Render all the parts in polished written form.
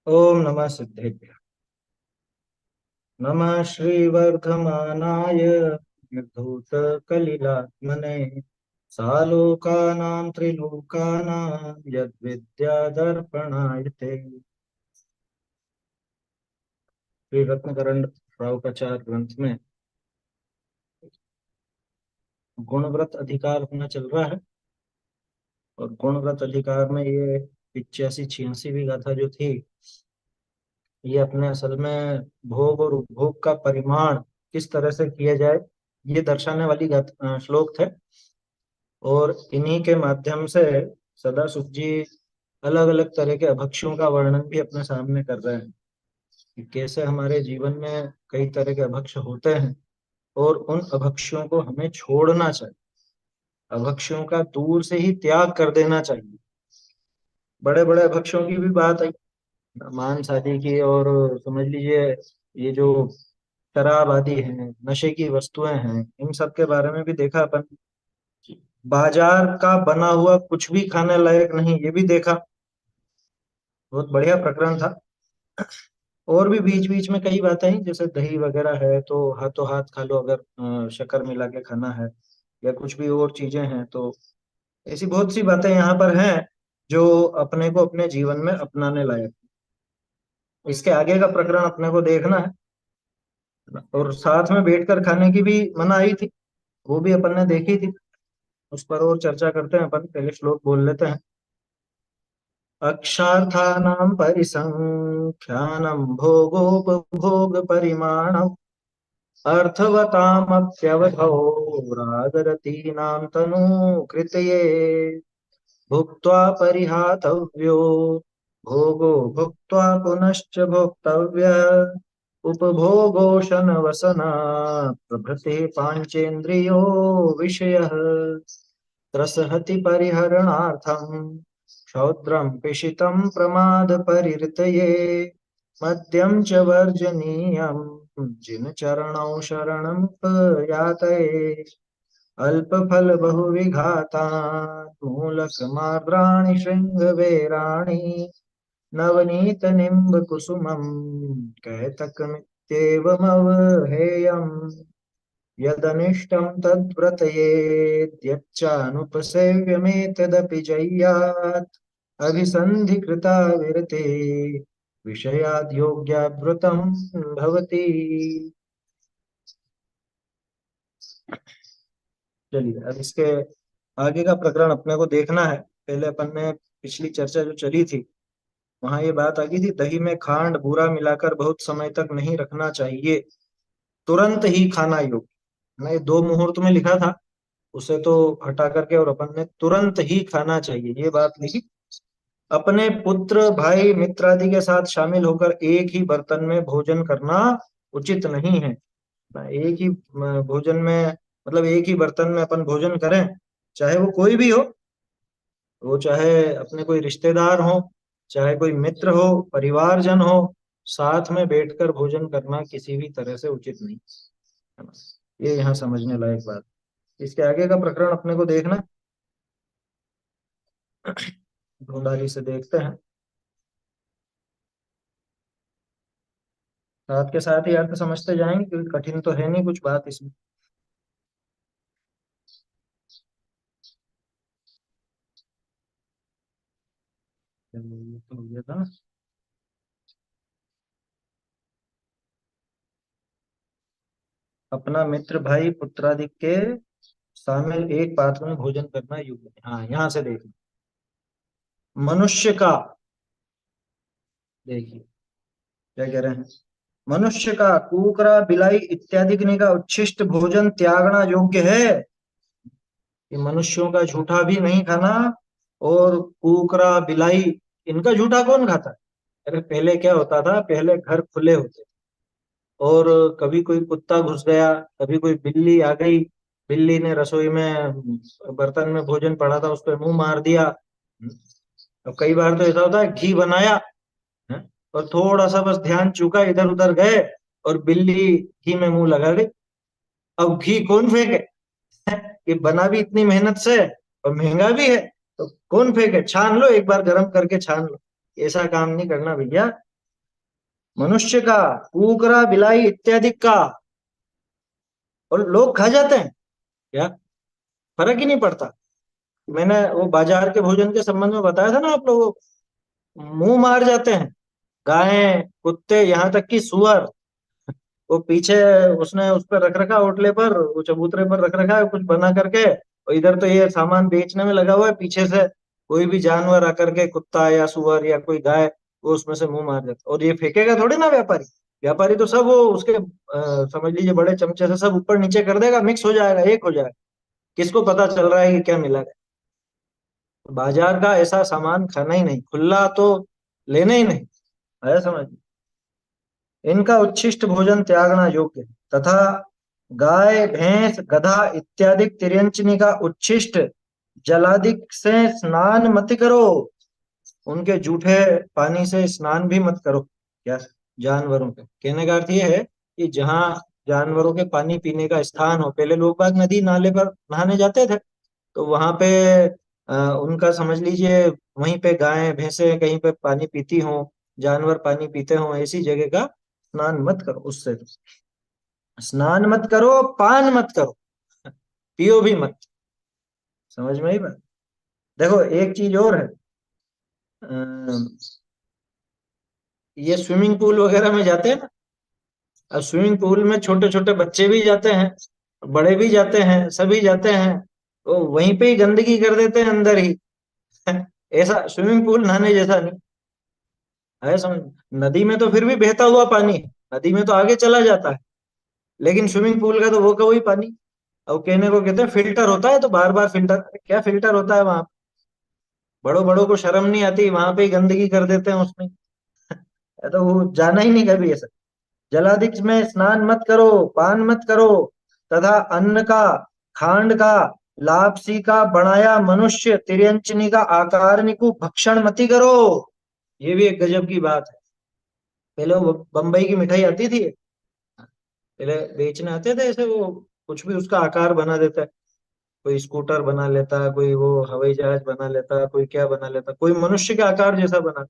ओम नमः सिद्धेभ्य। नमः श्रीवर्धमानाय निर्धूतकलिलात्मने सालोकानां त्रिलोकानां यद्विद्यादर्पणाय ते। श्री रत्नकरण रावकाचार्य ग्रंथ में गुणव्रत अधिकार अपना चल रहा है। और गुणव्रत अधिकार में ये 85-86वीं गाथा जो थी, ये अपने असल में भोग और उपभोग का परिमाण किस तरह से किया जाए, ये दर्शाने वाली श्लोक थे। और इन्हीं के माध्यम से सदाशिव जी अलग अलग तरह के अभक्ष्यों का वर्णन भी अपने सामने कर रहे हैं कि कैसे हमारे जीवन में कई तरह के अभक्ष्य होते हैं और उन अभक्ष्यों को हमें छोड़ना चाहिए। अभक्ष्यों का दूर से ही त्याग कर देना चाहिए। बड़े बड़े अभक्ष्यों की भी बात आई, मांस आदि की, और समझ लीजिए ये जो शराब आदि हैं, नशे की वस्तुएं हैं, इन सब के बारे में भी देखा अपन। बाजार का बना हुआ कुछ भी खाने लायक नहीं, ये भी देखा। बहुत बढ़िया प्रकरण था। और भी बीच बीच में कई बातें हैं, जैसे दही वगैरह है तो हाथों हाथ खा लो, अगर शक्कर मिला के खाना है, या कुछ भी और चीजें हैं, तो ऐसी बहुत सी बातें यहाँ पर हैं जो अपने को अपने जीवन में अपनाने लायक। इसके आगे का प्रकरण अपने को देखना है। और साथ में बैठकर खाने की भी मनाही थी, वो भी अपन ने देखी थी। उस पर और चर्चा करते हैं अपन, पहले श्लोक बोल लेते हैं। अक्षार्थानां परिसंख्यानं भोगोपभोग परिमाणम् अर्थवतामप्यवधौ रागरतीनां तनू कृतये भुक्त्वा परिहातव्यो भोगो भुक्त्वा पुनश्च भोक्तव्यः उपभोगोशन वसना प्रभृति पांचेन्द्रियो विषयः त्रसहति परिहरणार्थम् क्षौद्रं पिशितं प्रमाद परिहृतये मद्यं च वर्जनीयं जिन चरणौ शरणं यातये अल्पफल बहुविघातान् मूलकमार्द्राणि शृङ्गवेराणि नवनीत निम्ब कुसुमं कैतकमित्येवमवहेयम् यदनिष्टं तद्व्रतयेद्यच्चानुपसेव्यमेतदपि जय्यात् अभिसन्धिकृता विरते विषयाद्योग्यावृतं भवति। चलिए अब इसके आगे का प्रकरण अपने को देखना है। पहले अपन ने पिछली चर्चा जो चली थी, वहां ये बात आ गई थी, दही में खांड बूरा मिलाकर बहुत समय तक नहीं रखना चाहिए, तुरंत ही खाना योग्य। मैं 2 मुहूर्त में लिखा था, उसे तो हटा करके और अपन ने तुरंत ही खाना चाहिए ये बात लिखी। अपने पुत्र भाई मित्र आदि के साथ शामिल होकर एक ही बर्तन में भोजन करना उचित नहीं है। एक ही भोजन में, मतलब एक ही बर्तन में अपन भोजन करें, चाहे वो कोई भी हो, वो चाहे अपने कोई रिश्तेदार हो, चाहे कोई मित्र हो, परिवारजन हो, साथ में बैठकर भोजन करना किसी भी तरह से उचित नहीं है ना। ये यहाँ समझने लायक बात। इसके आगे का प्रकरण अपने को देखना, ढूंढारी से देखते हैं, साथ के साथ ही अर्थ समझते जाएंगे, क्योंकि कठिन तो है नहीं कुछ बात इसमें। चलिए, ये तो हो गया था ना। अपना मित्र भाई पुत्रादि के शामिल एक पात्र में भोजन करना योग्य है। हाँ, यहाँ से देखिए, मनुष्य का, देखिए क्या कह रहे हैं। मनुष्य का कुकरा बिलाई इत्यादि का उच्छिष्ट भोजन त्यागना योग्य है। कि मनुष्यों का झूठा भी नहीं खाना, और कुकरा बिलाई, इनका झूठा कौन खाता है। अरे पहले क्या होता था, पहले घर खुले होते, और कभी कोई कुत्ता घुस गया, कभी कोई बिल्ली आ गई, बिल्ली ने रसोई में बर्तन में भोजन पड़ा था उस पर मुंह मार दिया। अब कई बार तो ऐसा होता है, घी बनाया है, और थोड़ा सा बस ध्यान चूका, इधर उधर गए और बिल्ली घी में मुंह लगा गई। अब घी कौन फेंके, ये बना भी इतनी मेहनत से और महंगा भी है, तो कौन फेंके। छान लो, एक बार गर्म करके छान लो। ऐसा काम नहीं करना भैया। मनुष्य का, कुकरा, बिलाई इत्यादि का, और लोग खा जाते हैं। क्या फर्क ही नहीं पड़ता। मैंने वो बाजार के भोजन के संबंध में बताया था ना आप लोगों को, मुंह मार जाते हैं गायें, कुत्ते, यहाँ तक कि सुअर। वो पीछे उसने उस पर रख रखा, होटले पर, वो चबूतरे पर रख रखा है कुछ बना करके, और इधर तो ये सामान बेचने में लगा हुआ है, पीछे से कोई भी जानवर आकर के, कुत्ता या सुअर या कोई गाय, वो उसमें से मुंह मार जाता, और ये फेंकेगा थोड़ी ना व्यापारी। व्यापारी तो सब वो उसके समझ लीजिए बड़े चमचे से सब ऊपर नीचे कर देगा, मिक्स हो जाएगा, एक हो जाएगा। किसको पता चल रहा है कि क्या मिला है। बाजार का ऐसा सामान खाना ही नहीं, खुला तो लेना ही नहीं, है समझ। इनका उच्छिष्ट भोजन त्यागना योग्य है। तथा गाय, भैंस, गधा इत्यादि तिर्यंचनी का उच्छिष्ट जलादिक से स्नान मत करो। उनके जूठे पानी से स्नान भी मत करो। क्या, जानवरों के कहने का अर्थ ये है कि जहाँ जानवरों के पानी पीने का स्थान हो, पहले लोग बाग नदी नाले पर नहाने जाते थे, तो वहां पे उनका समझ लीजिए वहीं पे गायें भैंसे कहीं पे पानी पीती हो, जानवर पानी पीते हो, ऐसी जगह का स्नान मत करो। उससे स्नान मत करो, पान मत करो, पियो भी मत। समझ में ही बात। देखो एक चीज और है, अम, ये स्विमिंग पूल वगैरह में जाते हैं ना, अब स्विमिंग पूल में छोटे छोटे बच्चे भी जाते हैं, बड़े भी जाते हैं, सभी जाते हैं, तो वहीं पे ही गंदगी कर देते हैं अंदर ही। ऐसा स्विमिंग पूल नहाने जैसा नहीं है समझ। नदी में तो फिर भी बहता हुआ पानी है, नदी में तो आगे चला जाता है, लेकिन स्विमिंग पूल का तो वो का वही पानी। अब कहने को कहते हैं फिल्टर होता है, तो बार बार फिल्टर, क्या फिल्टर होता है वहां। बड़ों बड़ों को शर्म नहीं आती, वहां पे ही गंदगी कर देते हैं उसमें। तो वो जाना ही नहीं कभी ऐसा। जलाधिक में स्नान मत करो, पान मत करो, तथा अन्न का, खांड का, लापसी का बनाया मनुष्य तिर्यंचनी का आकार निकु भक्षण मति करो। ये भी एक गजब की बात है। पहले वो बम्बई की मिठाई आती थी, पहले बेचने आते थे ऐसे, वो कुछ भी उसका आकार बना देता है। कोई स्कूटर बना लेता है, कोई वो हवाई जहाज बना लेता है, कोई क्या बना लेता है, कोई मनुष्य के आकार जैसा बना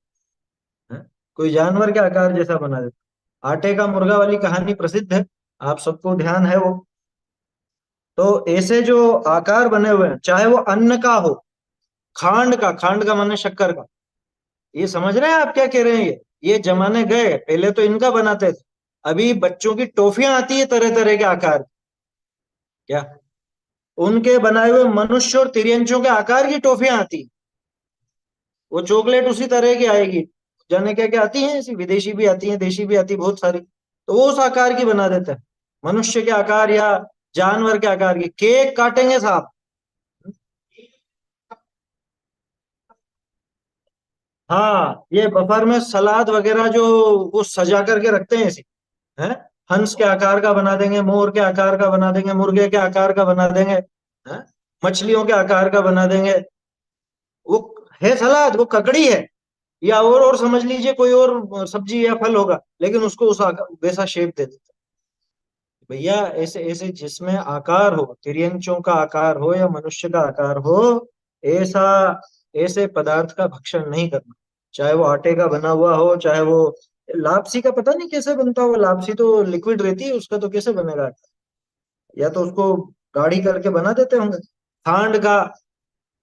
है, कोई जानवर के आकार जैसा बना देता। आटे का मुर्गा वाली कहानी प्रसिद्ध है, आप सबको ध्यान है वो। तो ऐसे जो आकार बने हुए हैं, चाहे वो अन्न का हो, खांड का, खांड का माने शक्कर का, ये समझ रहे हैं आप क्या कह रहे हैं। ये जमाने गए, पहले तो इनका बनाते थे। अभी बच्चों की टॉफियां आती है तरह तरह के आकार। क्या, उनके बनाए हुए मनुष्य और तिरंचों के आकार की टॉफियां आती। वो चॉकलेट उसी तरह की आएगी, जाने क्या क्या आती है ऐसी, विदेशी भी आती है, देशी भी आती है, बहुत सारी। तो वो उस आकार की बना देते हैं, मनुष्य के आकार या जानवर के आकार की। केक काटेंगे साहब। हाँ, ये बफर में सलाद वगैरह जो वो सजा करके रखते हैं ऐसी, है, हंस के आकार का बना देंगे, मोर के आकार का बना देंगे, मुर्गे के आकार का बना देंगे, है, मछलियों के आकार का बना देंगे। वो है सलाद, वो ककड़ी है, या और समझ लीजिए कोई और सब्जी या फल होगा, लेकिन उसको उस वैसा शेप दे देते हैं। भैया ऐसे ऐसे जिसमें आकार हो, तिर्यंचों का आकार हो या मनुष्य का आकार हो, ऐसा, ऐसे पदार्थ का भक्षण नहीं करना। चाहे वो आटे का बना हुआ हो, चाहे वो लापसी का पता नहीं कैसे बनता हो, लापसी तो लिक्विड रहती है, उसका तो कैसे बनेगा। या तो उसको गाढ़ी करके बना देते होंगे। खांड का,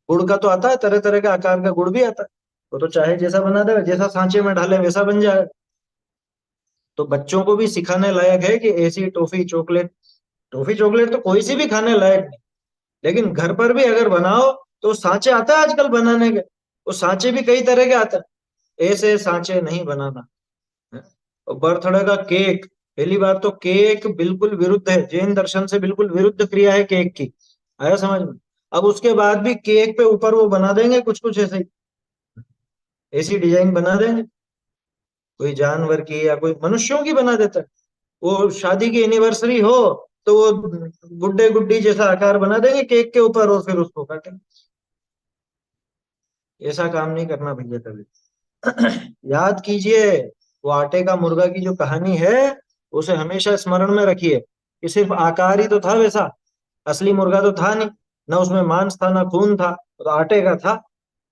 गुड़ का तो आता है, तरह तरह के आकार का गुड़ भी आता है, वो तो चाहे जैसा बना दे, जैसा सांचे में डाले वैसा बन जाए। तो बच्चों को भी सिखाने लायक है कि ऐसी टॉफी चॉकलेट, टॉफी चॉकलेट तो कोई सी भी खाने लायक नहीं, लेकिन घर पर भी अगर बनाओ तो सांचे आता है आजकल बनाने के, वो सांचे भी कई तरह के आते हैं, ऐसे सांचे नहीं बनाना है। और बर्थडे का केक, पहली बात तो केक बिल्कुल विरुद्ध है, जैन दर्शन से बिल्कुल विरुद्ध क्रिया है केक की, आया समझ में। अब उसके बाद भी केक पे ऊपर वो बना देंगे कुछ कुछ ऐसे, ऐसी डिजाइन बना देंगे, कोई जानवर की या कोई मनुष्यों की बना देता है। वो शादी की एनिवर्सरी हो तो वो गुड्डे गुड्डी जैसा आकार बना देंगे केक के ऊपर, और फिर उसको काटेंगे। ऐसा काम नहीं करना भैया कभी। याद कीजिए, वो आटे का मुर्गा की जो कहानी है, उसे हमेशा स्मरण में रखिए कि सिर्फ आकार ही तो था वैसा, असली मुर्गा तो था नहीं, ना उसमें मांस था ना खून था, तो आटे का था।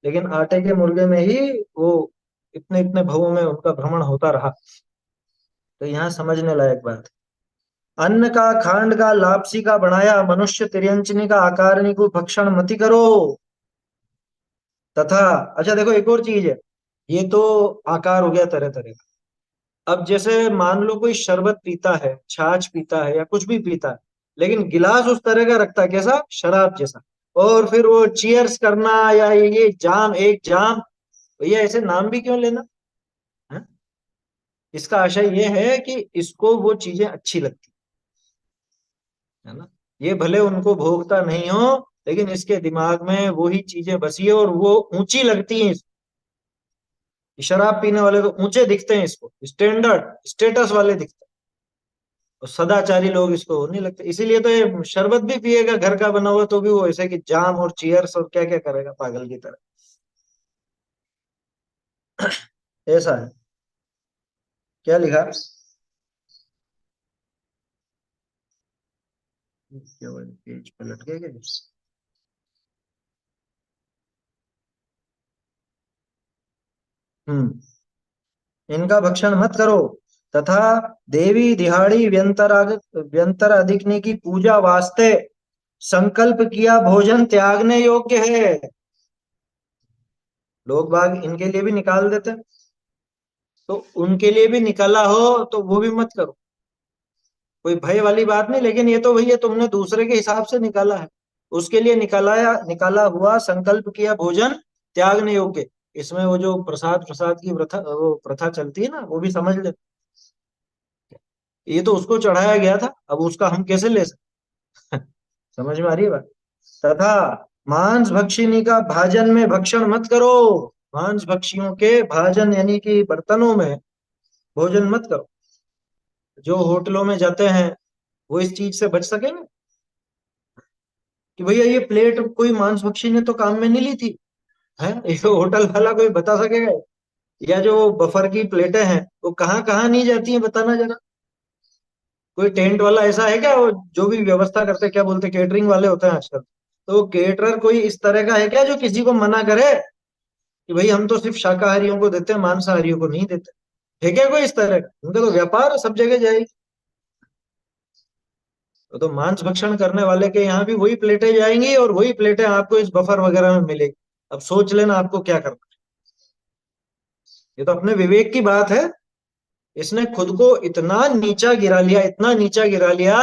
लेकिन आटे के मुर्गे में ही वो इतने इतने भवों में उनका भ्रमण होता रहा। तो यहाँ समझने लायक बात है। अन्न का खांड का लापसी का बनाया, मनुष्य तिर्यंचनी का आकारणी को भक्षण मति करो। तथा, अच्छा देखो एक और चीज है, ये तो आकार हो गया तरह तरह का। अब जैसे मान लो कोई शरबत पीता है, छाछ पीता है, या कुछ भी पीता है, लेकिन गिलास उस तरह का रखता है कैसा, शराब जैसा। और फिर वो चीयर्स करना, या ये जाम एक जाम, भैया ऐसे नाम भी क्यों लेना है? इसका आशय ये है कि इसको वो चीजें अच्छी लगती है ना। ये भले उनको भोगता नहीं हो, लेकिन इसके दिमाग में वही चीजें बसी है और वो ऊंची लगती हैं। शराब पीने वाले तो ऊंचे दिखते हैं, इसको स्टैंडर्ड स्टेटस वाले दिखते हैं, और सदाचारी लोग इसको नहीं लगते। इसीलिए तो ये शरबत भी पिएगा घर का बना हुआ, तो भी वो ऐसे कि जाम और चीयर्स और क्या क्या करेगा पागल की तरह। ऐसा है। क्या लिखा? केवल पेज पलट गए क्या? हम्म। इनका भक्षण मत करो। तथा देवी दिहाड़ी व्यंतर अधिकनी की पूजा वास्ते संकल्प किया भोजन त्यागने योग्य है। लोग बाग इनके लिए भी निकाल देते हैं, तो उनके लिए भी निकाला हो तो वो भी मत करो। कोई भय वाली बात नहीं, लेकिन ये तो भैया तुमने दूसरे के हिसाब से निकाला है, उसके लिए निकाला हुआ संकल्प किया भोजन त्यागने योग्य। इसमें वो जो प्रसाद प्रसाद की प्रथा, वो प्रथा चलती है ना, वो भी समझ ले। ये तो उसको चढ़ाया गया था, अब उसका हम कैसे ले सकते? समझ में आ रही है बात? तथा मांस भक्षिणी का भाजन में भक्षण मत करो। मांस भक्षियों के भाजन यानी कि बर्तनों में भोजन मत करो। जो होटलों में जाते हैं वो इस चीज से बच सकेंगे कि भैया ये प्लेट कोई मांस भक्षी ने तो काम में नहीं ली थी, है ये तो होटल वाला कोई बता सकेगा? या जो बफर की प्लेटें हैं वो कहाँ कहाँ नहीं जाती हैं, बताना जरा। कोई टेंट वाला ऐसा है क्या, वो जो भी व्यवस्था करते हैं, क्या बोलते हैं, केटरिंग वाले होते हैं आजकल, तो केटरर कोई इस तरह का है क्या जो किसी को मना करे कि भाई हम तो सिर्फ शाकाहारियों को देते हैं, मांसाहारियों को नहीं देते? है क्या कोई इस तरह का? उनका तो व्यापार सब जगह जाएगी। तो मांस भक्षण करने वाले के यहाँ भी वही प्लेटें जाएंगी, और वही प्लेटें आपको इस बफर वगैरह में मिलेगी। अब सोच लेना आपको क्या करना है। ये तो अपने विवेक की बात है। इसने खुद को इतना नीचा गिरा लिया, इतना नीचा गिरा लिया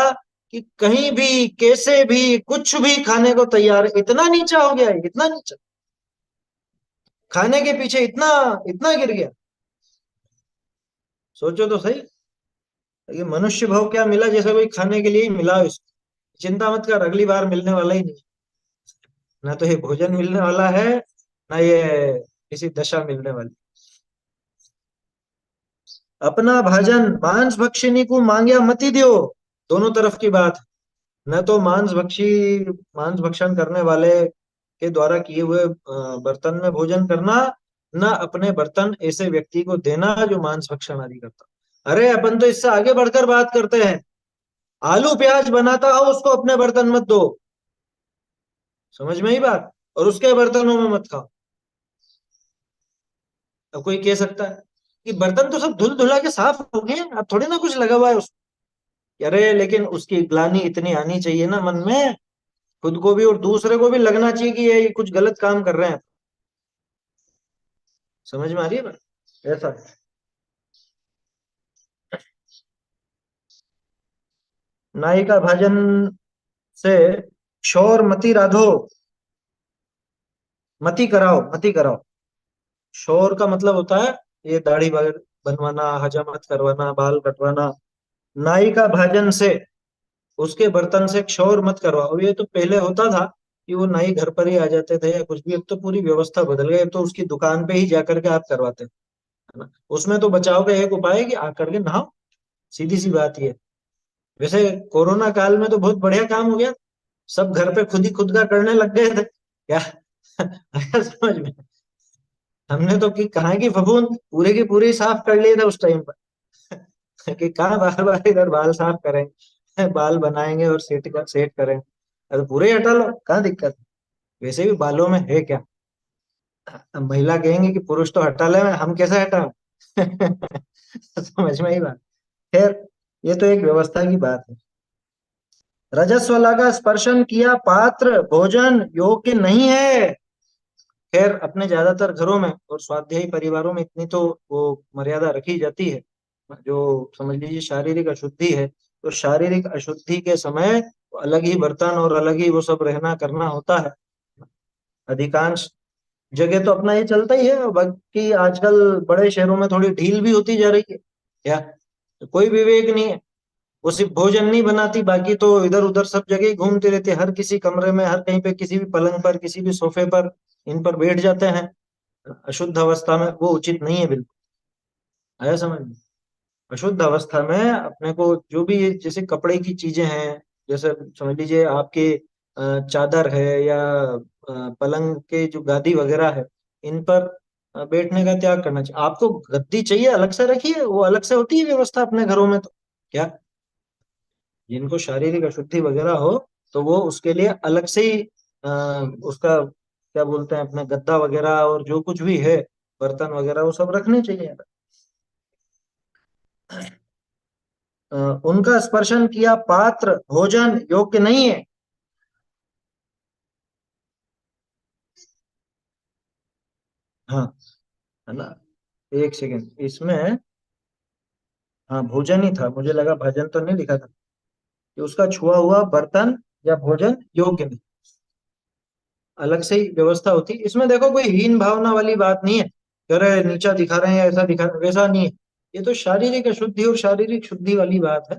कि कहीं भी कैसे भी कुछ भी खाने को तैयार है। इतना नीचा हो गया है, इतना नीचा, खाने के पीछे इतना इतना गिर गया। सोचो तो सही। ये मनुष्य भाव क्या मिला, जैसे कोई खाने के लिए ही मिला हो इसको। चिंता मत कर, अगली बार मिलने वाला ही नहीं। ना तो ये भोजन मिलने वाला है, ना ये किसी दशा मिलने वाली। अपना भाजन मांस भक्षिणी को मांग्या मति दियो। दोनों तरफ की बात है। न तो मांस भक्षण करने वाले के द्वारा किए हुए बर्तन में भोजन करना, न अपने बर्तन ऐसे व्यक्ति को देना जो मांस भक्षण आदि करता। अरे अपन तो इससे आगे बढ़कर बात करते हैं। आलू प्याज बनाता हो उसको अपने बर्तन मत दो। समझ में ही बात? और उसके बर्तनों में मत खाओ। अब कोई कह सकता है कि बर्तन तो सब धुल धुला के साफ हो गए, अब थोड़ी ना कुछ लगा हुआ है उसको। अरे लेकिन उसकी ग्लानि इतनी आनी चाहिए ना मन में, खुद को भी और दूसरे को भी लगना चाहिए कि ये कुछ गलत काम कर रहे हैं। समझ में आ रही है ना? ऐसा है। नाई का भाजन से शोर मति राधो, मति कराओ, मति कराओ। शोर का मतलब होता है ये दाढ़ी बनवाना, हजामत करवाना, बाल कटवाना। नाई का भाजन से उसके बर्तन से क्षौर मत करवाओ। ये तो पहले होता था कि वो नाई घर पर ही आ जाते थे या कुछ भी, अब तो पूरी व्यवस्था बदल गई। अब तो उसकी दुकान पे ही जाकर के आप करवाते हैं, है ना। उसमें तो बचाव का एक उपाय है कि आकर के नहाओ, सीधी सी बात ये। वैसे कोरोना काल में तो बहुत बढ़िया काम हो गया, सब घर पे खुद ही खुद का करने लग गए थे क्या? आया समझ में? हमने तो कि कहाँ की फफूंद पूरे की पूरी साफ कर लिए थे उस टाइम पर। कि कहाँ बार बार इधर बाल साफ करें, बाल बनाएंगे और सेट करें, अरे पूरे ही हटा लो, कहाँ दिक्कत है? वैसे भी बालों में है क्या? अब महिला कहेंगे कि पुरुष तो हटा ले, हम कैसे हटाएं? समझ में ही बात। खैर, ये तो एक व्यवस्था की बात है। रजस्व लगा स्पर्शन किया पात्र भोजन योग्य नहीं है। खैर, अपने ज्यादातर घरों में और स्वाध्यायी परिवारों में इतनी तो वो मर्यादा रखी जाती है, जो समझ लीजिए शारीरिक अशुद्धि है, तो शारीरिक अशुद्धि के समय अलग ही बर्तन और अलग ही वो सब रहना करना होता है। अधिकांश जगह तो अपना ये चलता ही है, बाकी आजकल बड़े शहरों में थोड़ी ढील भी होती जा रही है क्या, तो कोई विवेक नहीं है। वो सिर्फ भोजन नहीं बनाती, बाकी तो इधर उधर सब जगह ही घूमती रहती है, हर किसी कमरे में, हर कहीं पे, किसी भी पलंग पर, किसी भी सोफे पर इन पर बैठ जाते हैं अशुद्ध अवस्था में। वो उचित नहीं है बिल्कुल। आया समझ में? अशुद्ध अवस्था में अपने को जो भी जैसे कपड़े की चीजें हैं, जैसे समझ लीजिए आपके चादर है या पलंग के जो गादी वगैरह है, इन पर बैठने का त्याग करना चाहिए। आपको गद्दी चाहिए अलग से रखिए, वो अलग से होती है व्यवस्था अपने घरों में तो क्या। जिनको शारीरिक अशुद्धि वगैरह हो तो वो उसके लिए अलग से ही उसका क्या बोलते हैं, अपना गद्दा वगैरह और जो कुछ भी है, बर्तन वगैरह, वो सब रखने चाहिए। अ, उनका स्पर्शन किया पात्र भोजन योग्य नहीं है। हाँ, है ना। एक सेकंड इसमें, हाँ भोजन ही था, मुझे लगा भजन तो नहीं लिखा था, कि उसका छुआ हुआ बर्तन या भोजन योग्य नहीं। अलग से ही व्यवस्था होती है इसमें। देखो, कोई हीन भावना वाली बात नहीं है कि अरे नीचा दिखा रहे हैं या ऐसा दिखा रहे हैं, वैसा नहीं है। ये तो शारीरिक अशुद्धि और शारीरिक शुद्धि वाली बात है।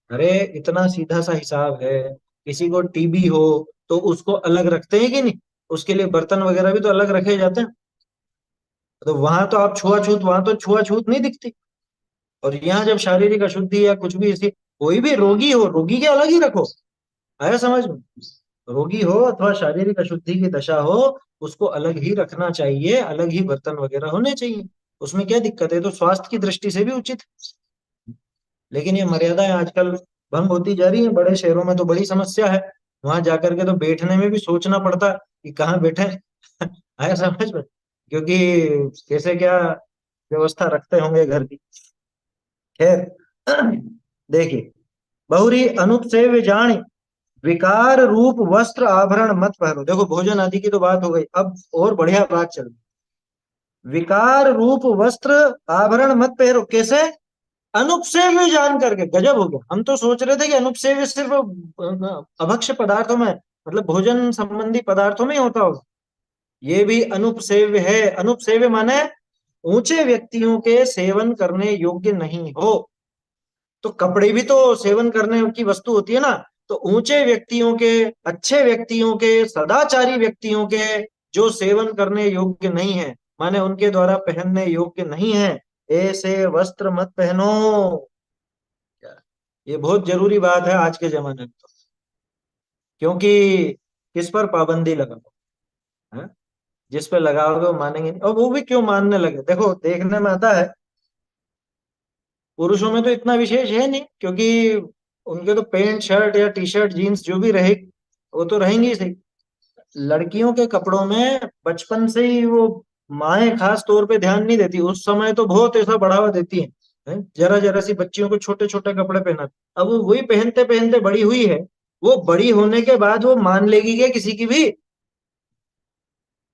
अरे इतना सीधा सा हिसाब है। किसी को टीबी हो तो उसको अलग रखते हैं कि नहीं, उसके लिए बर्तन वगैरह भी तो अलग रखे जाते हैं। तो वहां तो आप छुआछूत, वहां तो छुआछूत नहीं दिखती। और यहाँ जब शारीरिक अशुद्धि या कुछ भी ऐसी, कोई भी रोगी हो, रोगी के अलग ही रखो। आया समझ में? रोगी हो अथवा शारीरिक अशुद्धि की दशा हो, उसको अलग ही रखना चाहिए, अलग ही बर्तन वगैरह होने चाहिए। उसमें क्या दिक्कत है? तो स्वास्थ्य की दृष्टि से भी उचित है। लेकिन ये मर्यादाएं आजकल भंग होती जा रही है, बड़े शहरों में तो बड़ी समस्या है। वहां जाकर के तो बैठने में भी सोचना पड़ता है कि कहाँ बैठे। आया समझ में? क्योंकि कैसे क्या व्यवस्था रखते होंगे घर की। खैर, देखिए, बहुरी अनुपसेव्य जान विकार रूप वस्त्र आभरण मत पहनो। देखो, भोजन आदि की तो बात हो गई, अब और बढ़िया बात चल रही। विकार रूप वस्त्र आभरण मत पहनो कैसे? अनुपसेव्य जान करके। गजब हो गया, हम तो सोच रहे थे कि अनुपसेव्य सिर्फ अभक्ष्य पदार्थों में, मतलब भोजन संबंधी पदार्थों में ही होता होगा। ये भी अनुपसेव्य है। अनुपसेव्य माने ऊंचे व्यक्तियों के सेवन करने योग्य नहीं हो। तो कपड़े भी तो सेवन करने की वस्तु होती है ना। तो ऊंचे व्यक्तियों के, अच्छे व्यक्तियों के, सदाचारी व्यक्तियों के जो सेवन करने योग्य नहीं है, माने उनके द्वारा पहनने योग्य नहीं है, ऐसे वस्त्र मत पहनो। ये बहुत जरूरी बात है आज के जमाने में तो। क्योंकि किस पर पाबंदी लगाओ, है? जिस पे लगाओगे वो मानेंगे नहीं। और वो भी क्यों मानने लगे? देखो, देखने में आता है पुरुषों में तो इतना विशेष है नहीं, क्योंकि उनके तो पैंट शर्ट या टी शर्ट जीन्स जो भी रहे, वो तो रहेंगी ही सही। लड़कियों के कपड़ों में बचपन से ही वो माएं खास तौर पे ध्यान नहीं देती, उस समय तो बहुत ऐसा बढ़ावा देती हैं, जरा जरा सी बच्चियों को छोटे छोटे कपड़े पहना। अब वो वही पहनते पहनते बड़ी हुई है। वो बड़ी होने के बाद वो मान लेगी क्या किसी की भी?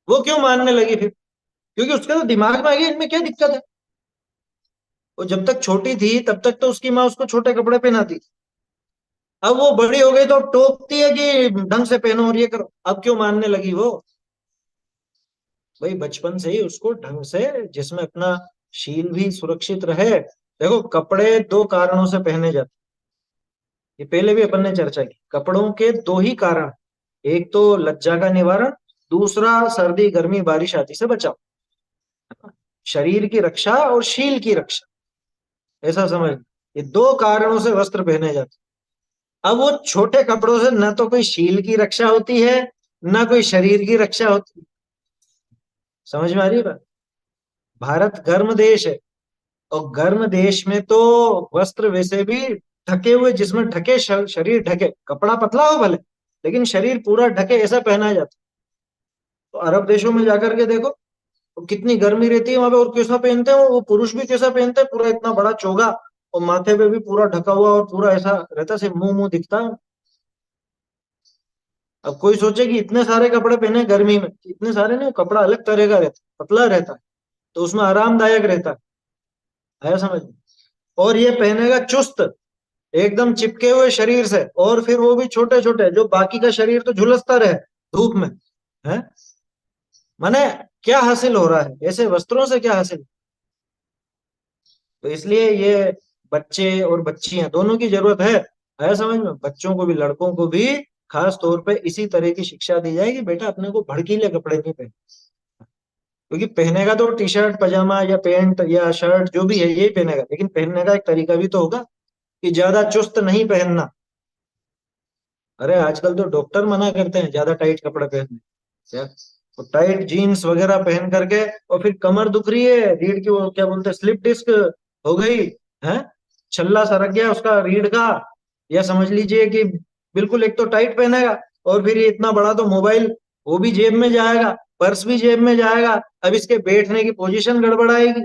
वो क्यों मानने लगी फिर? क्योंकि उसके तो दिमाग में आ गया इनमें क्या दिक्कत है। वो जब तक छोटी थी तब तक तो उसकी माँ उसको छोटे कपड़े पहनाती थी। अब वो बड़ी हो गई तो अब टोकती है कि ढंग से पहनो और ये करो। अब क्यों मानने लगी वो? भाई बचपन से ही उसको ढंग से, जिसमें अपना शील भी सुरक्षित रहे। देखो, कपड़े दो कारणों से पहने जाते हैं, ये पहले भी अपन ने चर्चा की। कपड़ों के दो ही कारण, एक तो लज्जा का निवारण, दूसरा सर्दी गर्मी बारिश आदि से बचाव। शरीर की रक्षा और शील की रक्षा, ऐसा समझ। ये दो कारणों से वस्त्र पहने जाते हैं। अब वो छोटे कपड़ों से न तो कोई शील की रक्षा होती है, ना कोई शरीर की रक्षा होती है। समझ में आ रही है बात? भारत गर्म देश है, और गर्म देश में तो वस्त्र वैसे भी ढके हुए, जिसमें ढके शरीर ढके, कपड़ा पतला हो भले, लेकिन शरीर पूरा ढके, ऐसा पहना जाता है। तो अरब देशों में जाकर के देखो, तो कितनी गर्मी रहती है वहां पे, और कैसा पहनते हैं वो पुरुष भी कैसा पहनते हैं, पूरा इतना बड़ा चोगा, और माथे पे भी पूरा ढका हुआ और पूरा ऐसा रहता, से मुंह मुंह दिखता। अब कोई सोचे कि इतने सारे कपड़े पहने गर्मी में, इतने सारे नहीं, कपड़ा अलग तरह का रहता, पतला रहता है, तो उसमें आरामदायक रहता है समझ में। और ये पहनेगा चुस्त, एकदम चिपके हुए शरीर से, और फिर वो भी छोटे छोटे, जो बाकी का शरीर तो झुलसता रहे धूप में, है। माने क्या हासिल हो रहा है ऐसे वस्त्रों से, क्या हासिल। तो इसलिए ये बच्चे और बच्चियां दोनों की जरूरत है समझ में। बच्चों को भी, लड़कों को भी खास तौर पे इसी तरह की शिक्षा दी जाए कि बेटा अपने को भड़कीले कपड़े नहीं पहने। क्योंकि पहनेगा तो टी शर्ट पजामा या पैंट या शर्ट जो भी है यही पहनेगा, लेकिन पहनने का एक तरीका भी तो होगा, कि ज्यादा चुस्त नहीं पहनना। अरे आजकल तो डॉक्टर मना करते हैं ज्यादा टाइट कपड़े पहनने, क्या, तो टाइट जीन्स वगैरह पहन करके, और फिर कमर दुख रही है, रीढ़ की वो क्या बोलते हैं, स्लिप डिस्क हो गई है, छल्ला सरक गया उसका रीढ़ का, या समझ लीजिए कि बिल्कुल, एक तो टाइट पहनेगा, और फिर ये इतना बड़ा तो मोबाइल, वो भी जेब में जाएगा, पर्स भी जेब में जाएगा, अब इसके बैठने की पोजीशन गड़बड़ाएगी।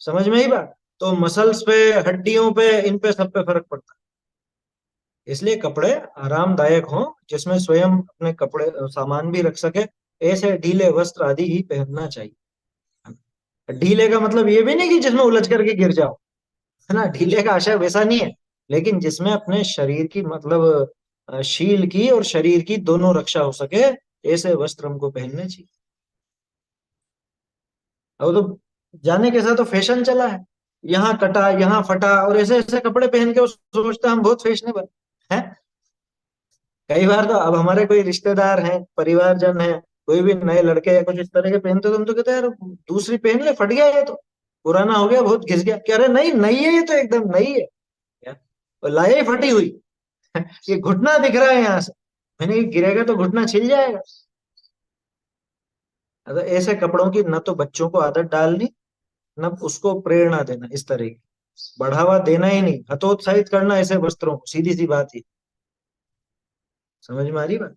समझ में ही बात। तो मसल्स पे, हड्डियों पे, इन पे सब पे फर्क पड़ता है। इसलिए कपड़े आरामदायक हों, जिसमें स्वयं अपने कपड़े सामान भी रख सके, ऐसे ढीले वस्त्र आदि ही पहनना चाहिए। ढीले का मतलब ये भी नहीं कि जिसमें उलझ करके गिर जाओ, है ना, ढीले का आशय वैसा नहीं है, लेकिन जिसमें अपने शरीर की मतलब शील की और शरीर की दोनों रक्षा हो सके, ऐसे वस्त्र हमको पहनने चाहिए। अब तो जाने कैसा तो फैशन चला है, यहाँ कटा यहाँ फटा, और ऐसे ऐसे कपड़े पहन के वो सोचता है हम बहुत फैशनेबल है। कई बार तो अब हमारे कोई रिश्तेदार हैं, परिवारजन हैं, कोई भी नए लड़के या कुछ इस तरह के पहनते, तो हम तो कहते हैं यार दूसरी पहन ले, फट गया ये तो, पुराना हो गया, बहुत घिस गया। कह रहे नहीं, नई है ये तो, एकदम नई है। क्या, और लाया ही फटी हुई। ये घुटना दिख रहा है यहाँ से। मैंने कहा, गिरेगा तो घुटना छिल जाएगा। अगर ऐसे कपड़ों की न तो बच्चों को आदत डालनी, न उसको प्रेरणा देना, इस तरह की बढ़ावा देना ही नहीं, हतोत्साहित करना ऐसे वस्त्रों को, सीधी सी बात ही। समझ में आ रही बात।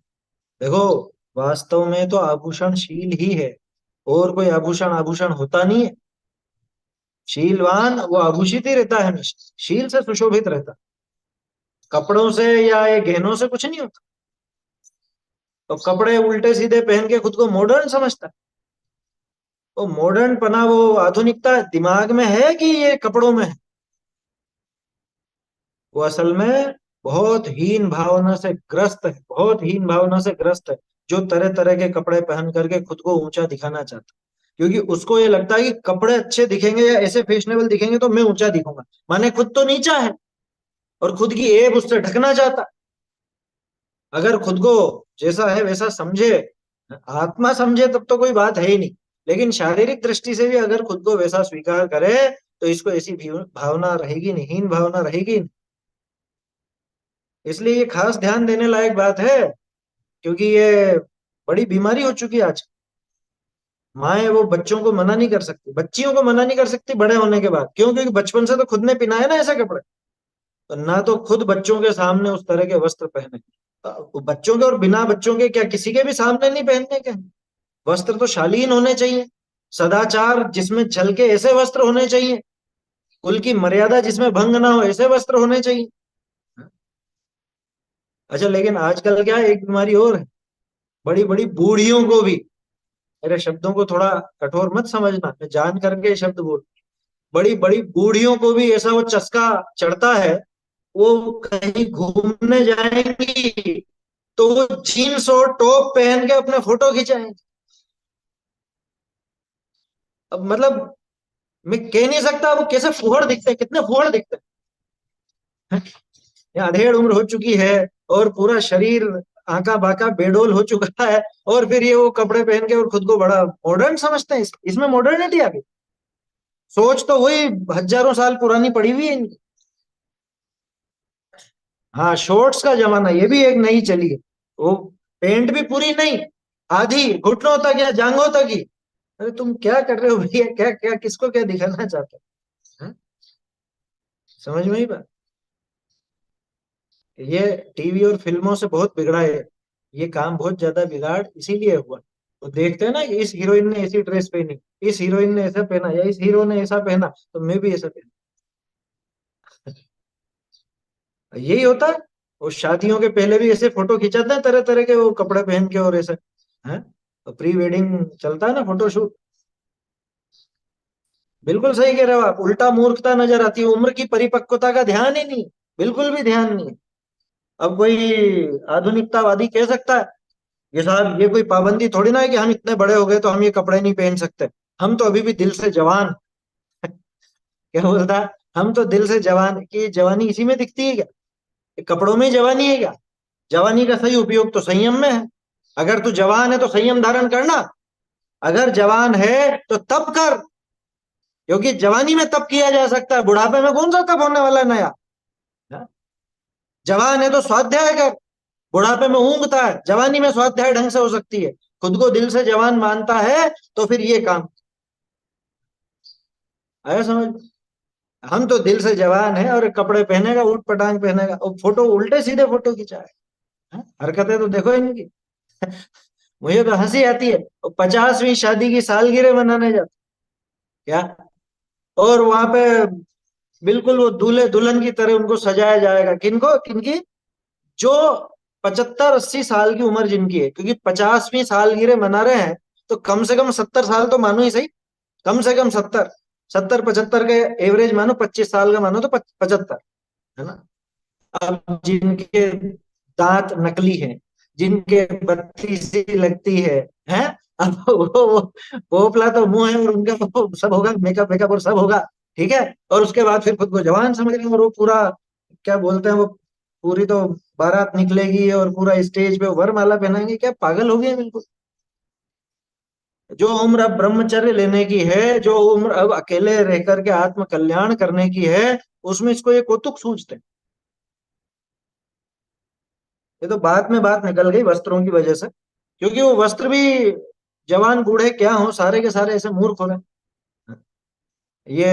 देखो, वास्तव में तो आभूषण शील ही है, और कोई आभूषण आभूषण होता नहीं है। शीलवान वो आभूषित ही रहता है हमेशा, शील से सुशोभित रहता, कपड़ों से या ये गहनों से कुछ नहीं होता। तो कपड़े उल्टे सीधे पहन के खुद को मॉडर्न समझता है। वो मॉडर्न पना, वो आधुनिकता दिमाग में है कि ये कपड़ों में है। वो असल में बहुत हीन भावना से ग्रस्त है, बहुत हीन भावना से ग्रस्त है, जो तरह तरह के कपड़े पहन करके खुद को ऊंचा दिखाना चाहता है। क्योंकि उसको ये लगता है कि कपड़े अच्छे दिखेंगे या ऐसे फैशनेबल दिखेंगे तो मैं ऊंचा दिखूंगा, माने खुद तो नीचा है, और खुद की एब उससे ढकना चाहता। अगर खुद को जैसा है वैसा समझे, आत्मा समझे, तब तो कोई बात है ही नहीं। लेकिन शारीरिक दृष्टि से भी अगर खुद को वैसा स्वीकार करे, तो इसको ऐसी भावना रहेगी नहीं, हीन भावना रहेगी नहीं। इसलिए ये खास ध्यान देने लायक बात है, क्योंकि ये बड़ी बीमारी हो चुकी है आज। माए वो बच्चों को मना नहीं कर सकती, बच्चियों को मना नहीं कर सकती बड़े होने के बाद, क्यों, क्योंकि बचपन से तो खुद ने पिनाए ना ऐसे कपड़े, तो ना तो खुद बच्चों के सामने उस तरह के वस्त्र पहने। बच्चों के और बिना बच्चों के, क्या किसी के भी सामने नहीं पहनने के। वस्त्र तो शालीन होने चाहिए, सदाचार जिसमें झलके ऐसे वस्त्र होने चाहिए, कुल की मर्यादा जिसमें भंग ना हो ऐसे वस्त्र होने चाहिए। अच्छा, लेकिन आजकल क्या है, एक बीमारी और है, बड़ी बड़ी बूढ़ियों को भी, मेरे शब्दों को थोड़ा कठोर मत समझना, मैं जान करके ये शब्द बोल, बड़ी बड़ी बूढ़ियों को भी ऐसा वो चस्का चढ़ता है, वो कहीं घूमने जाएंगी तो वो जीन्स और टॉप पहन के अपने फोटो खिंचाएंगे। अब मतलब मैं कह नहीं सकता वो कैसे फुहड़ दिखते हैं, कितने फुहड़ दिखते हैं। या अधेड़ उम्र हो चुकी है, और पूरा शरीर आका बाका बेडोल हो चुका है, और फिर ये वो कपड़े पहन के और खुद को बड़ा मॉडर्न समझते हैं। इसमें मॉडर्निटी आ गई। सोच तो वही हजारों साल पुरानी पड़ी हुई है इनकी। हाँ, शॉर्ट्स का जमाना ये भी एक नई चली है। वो पैंट भी पूरी नहीं, आधी घुटनों तक या जांघों तक ही। अरे तुम क्या कर रहे हो भैया, क्या क्या किसको क्या दिखाना चाहते हो, हाँ? समझ में ही बात। ये टीवी और फिल्मों से बहुत बिगड़ा है, ये काम बहुत ज्यादा बिगाड़ इसीलिए हुआ। तो देखते हैं ना कि इस हीरोइन ने ऐसी ड्रेस पहनी, इस हीरोइन ने ऐसा पहना, या इस हीरो ने ऐसा पहना, तो मैं भी ऐसा पहना। यही होता है। वो शादियों के पहले भी ऐसे फोटो खिंचाते हैं तरह तरह के, वो कपड़े पहन के और ऐसे हैं। प्री वेडिंग चलता है ना फोटोशूट। बिल्कुल सही कह रहे हो आप, उल्टा मूर्खता नजर आती है, उम्र की परिपक्वता का ध्यान ही नहीं, बिल्कुल भी ध्यान नहीं। अब कोई आधुनिकतावादी कह सकता है ये साहब, ये कोई पाबंदी थोड़ी ना है कि हम इतने बड़े हो गए तो हम ये कपड़े नहीं पहन सकते, हम तो अभी भी दिल से जवान। क्या बोलता है, हम तो दिल से जवान, की जवानी इसी में दिखती है क्या? ये कपड़ों में ही जवानी है क्या? जवानी का सही उपयोग तो संयम में है। अगर तू जवान है तो संयम धारण करना, अगर जवान है तो तब कर, क्योंकि जवानी में तब किया जा सकता है, बुढ़ापे में कौन सा तब होने वाला है नया। हाँ? जवान है तो स्वाध्याय कर, बुढ़ापे में ऊँघता है, जवानी में स्वाध्याय ढंग से हो सकती है। खुद को दिल से जवान मानता है तो फिर ये काम आया समझ। हम तो दिल से जवान है और कपड़े पहनेगा, ऊट पटांग पहनेगा और फोटो उल्टे सीधे फोटो खिंचाए। हाँ? हरकतें तो देखो इनकी। मुझे तो हंसी आती है, 50वीं शादी की सालगिरह मनाने जाते क्या, और वहां पे बिल्कुल वो दूल्हे दुल्हन की तरह उनको सजाया जाएगा। किनको, किनकी? जो 75-80 साल की उम्र जिनकी है, क्योंकि 50वीं सालगिरह मना रहे हैं तो कम से कम 70 साल तो मानो ही सही, कम से कम 70, 70-75 के एवरेज मानो, 25 साल का मानो तो 75, है ना। अब जिनके दांत नकली हैं, जिनके बत्ती सी लगती है। अब वो पोपला तो मुंह है, और उनका वो सब होगा, मेकअप वेकअप और सब होगा, ठीक है। और उसके बाद फिर खुद को जवान समझ रहे हैं, और वो पूरा क्या बोलते हैं वो, पूरी तो बारात निकलेगी और पूरा स्टेज पे वरमाला पहनाएंगे, क्या पागल हो गए बिल्कुल। जो उम्र अब ब्रह्मचर्य लेने की है, जो उम्र अब अकेले रह करके आत्म कल्याण करने की है, उसमें इसको ये कौतुक सूझते हैं। ये तो बात में बात निकल गई वस्त्रों की वजह से, क्योंकि वो वस्त्र भी, जवान बूढ़े क्या हो, सारे के सारे ऐसे मूर्ख हो रहे हैं। ये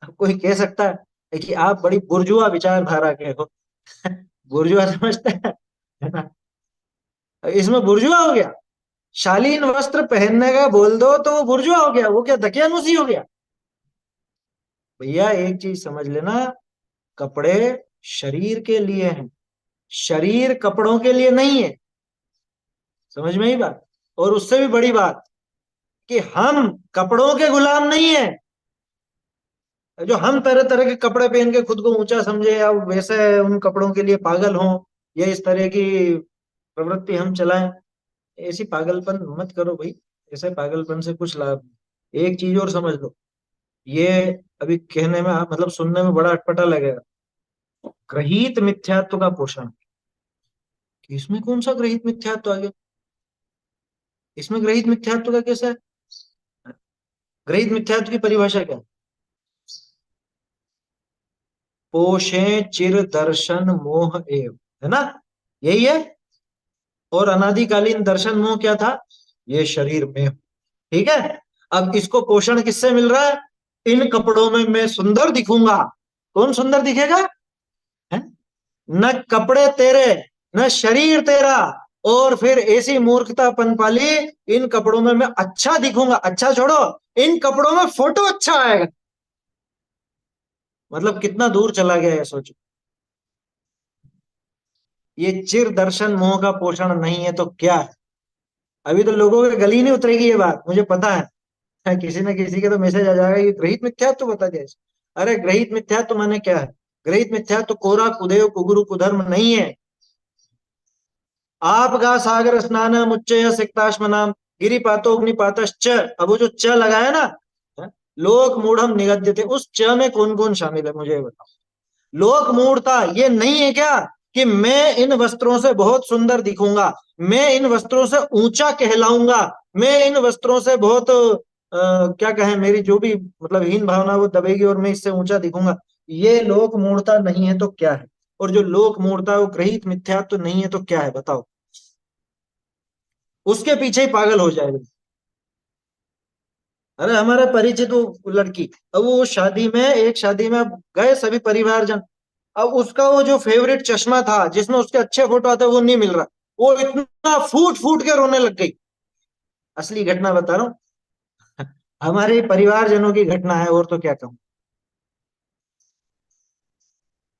अब कोई कह सकता है कि आप बड़ी बुर्जुआ विचारधारा के हो। बुर्जुआ समझते हैं, है ना। इसमें बुर्जुआ हो गया, शालीन वस्त्र पहनने का बोल दो तो वो बुर्जुआ हो गया, वो क्या दकियानुसी हो गया? भैया एक चीज समझ लेना, कपड़े शरीर के लिए हैं, शरीर कपड़ों के लिए नहीं है। समझ में ही बात। और उससे भी बड़ी बात कि हम कपड़ों के गुलाम नहीं है। जो हम तरह तरह के कपड़े पहन के खुद को ऊंचा समझे, या वैसे उन कपड़ों के लिए पागल हों, या इस तरह की प्रवृत्ति हम चलाएं, ऐसी पागलपन मत करो भाई। ऐसे पागलपन से कुछ लाभ नहीं। एक चीज और समझ लो, ये अभी कहने में मतलब सुनने में बड़ा अटपटा लगेगा, ग्रहित मिथ्यात्व का पोषण। इसमें कौन सा ग्रहित मिथ्यात्व आ गया? इसमें ग्रहित मिथ्यात्व का कैसा है? ग्रहित मिथ्यात्व की परिभाषा क्या है? पोषे चिर दर्शन मोह एव, है ना, यही है। और अनादिकालीन दर्शन मोह क्या था? ये शरीर में हूं, ठीक है। अब इसको पोषण किससे मिल रहा है? इन कपड़ों में मैं सुंदर दिखूंगा। कौन सुंदर दिखेगा? है? न कपड़े तेरे, न शरीर तेरा, और फिर ऐसी मूर्खता पनपाली, इन कपड़ों में मैं अच्छा दिखूंगा। अच्छा छोड़ो, इन कपड़ों में फोटो अच्छा आएगा। मतलब कितना दूर चला गया है सोचो। ये चिर दर्शन मोह का पोषण नहीं है तो क्या है? अभी तो लोगों के गली नहीं उतरेगी ये बात, मुझे पता है। किसी न किसी के तो मैसेज आ जाएगा कि ग्रहित मिथ्यात्व बता दिया इसे। अरे ग्रहित मिथ्यात्व माने क्या है? ग्रहित मिथ्यात्व कोरा कुदेव कुगुरु कुधर्म नहीं है। आप गा सागर स्नान मुच्चय सिक्ताश्मनाम गिरिपातो अग्निपातश्च। अब वो जो च लगाया ना, लोक मूढ़म निगद्य थे, उस च में कौन कौन शामिल है मुझे ये बताओ। लोक मूढ़ता ये नहीं है क्या कि मैं इन वस्त्रों से बहुत सुंदर दिखूंगा, मैं इन वस्त्रों से ऊंचा कहलाऊंगा, मैं इन वस्त्रों से बहुत क्या कहें, मेरी जो भी मतलब हीन भावना वो दबेगी और मैं इससे ऊंचा दिखूंगा। ये लोक मूढ़ता नहीं है तो क्या है? और जो लोक मूढ़ता है वो ग्रहित मिथ्यात्व तो नहीं है तो क्या है बताओ? उसके पीछे ही पागल हो जाएगा। अरे हमारे परिचित वो लड़की, अब वो शादी में, एक शादी में अब गए सभी परिवारजन, अब उसका वो जो फेवरेट चश्मा था जिसमें उसके अच्छे फोटो आते वो नहीं मिल रहा। वो इतना फूट फूट के रोने लग गई। असली घटना बता रहा हूँ, हमारे परिवारजनों की घटना है, और तो क्या कहूँ।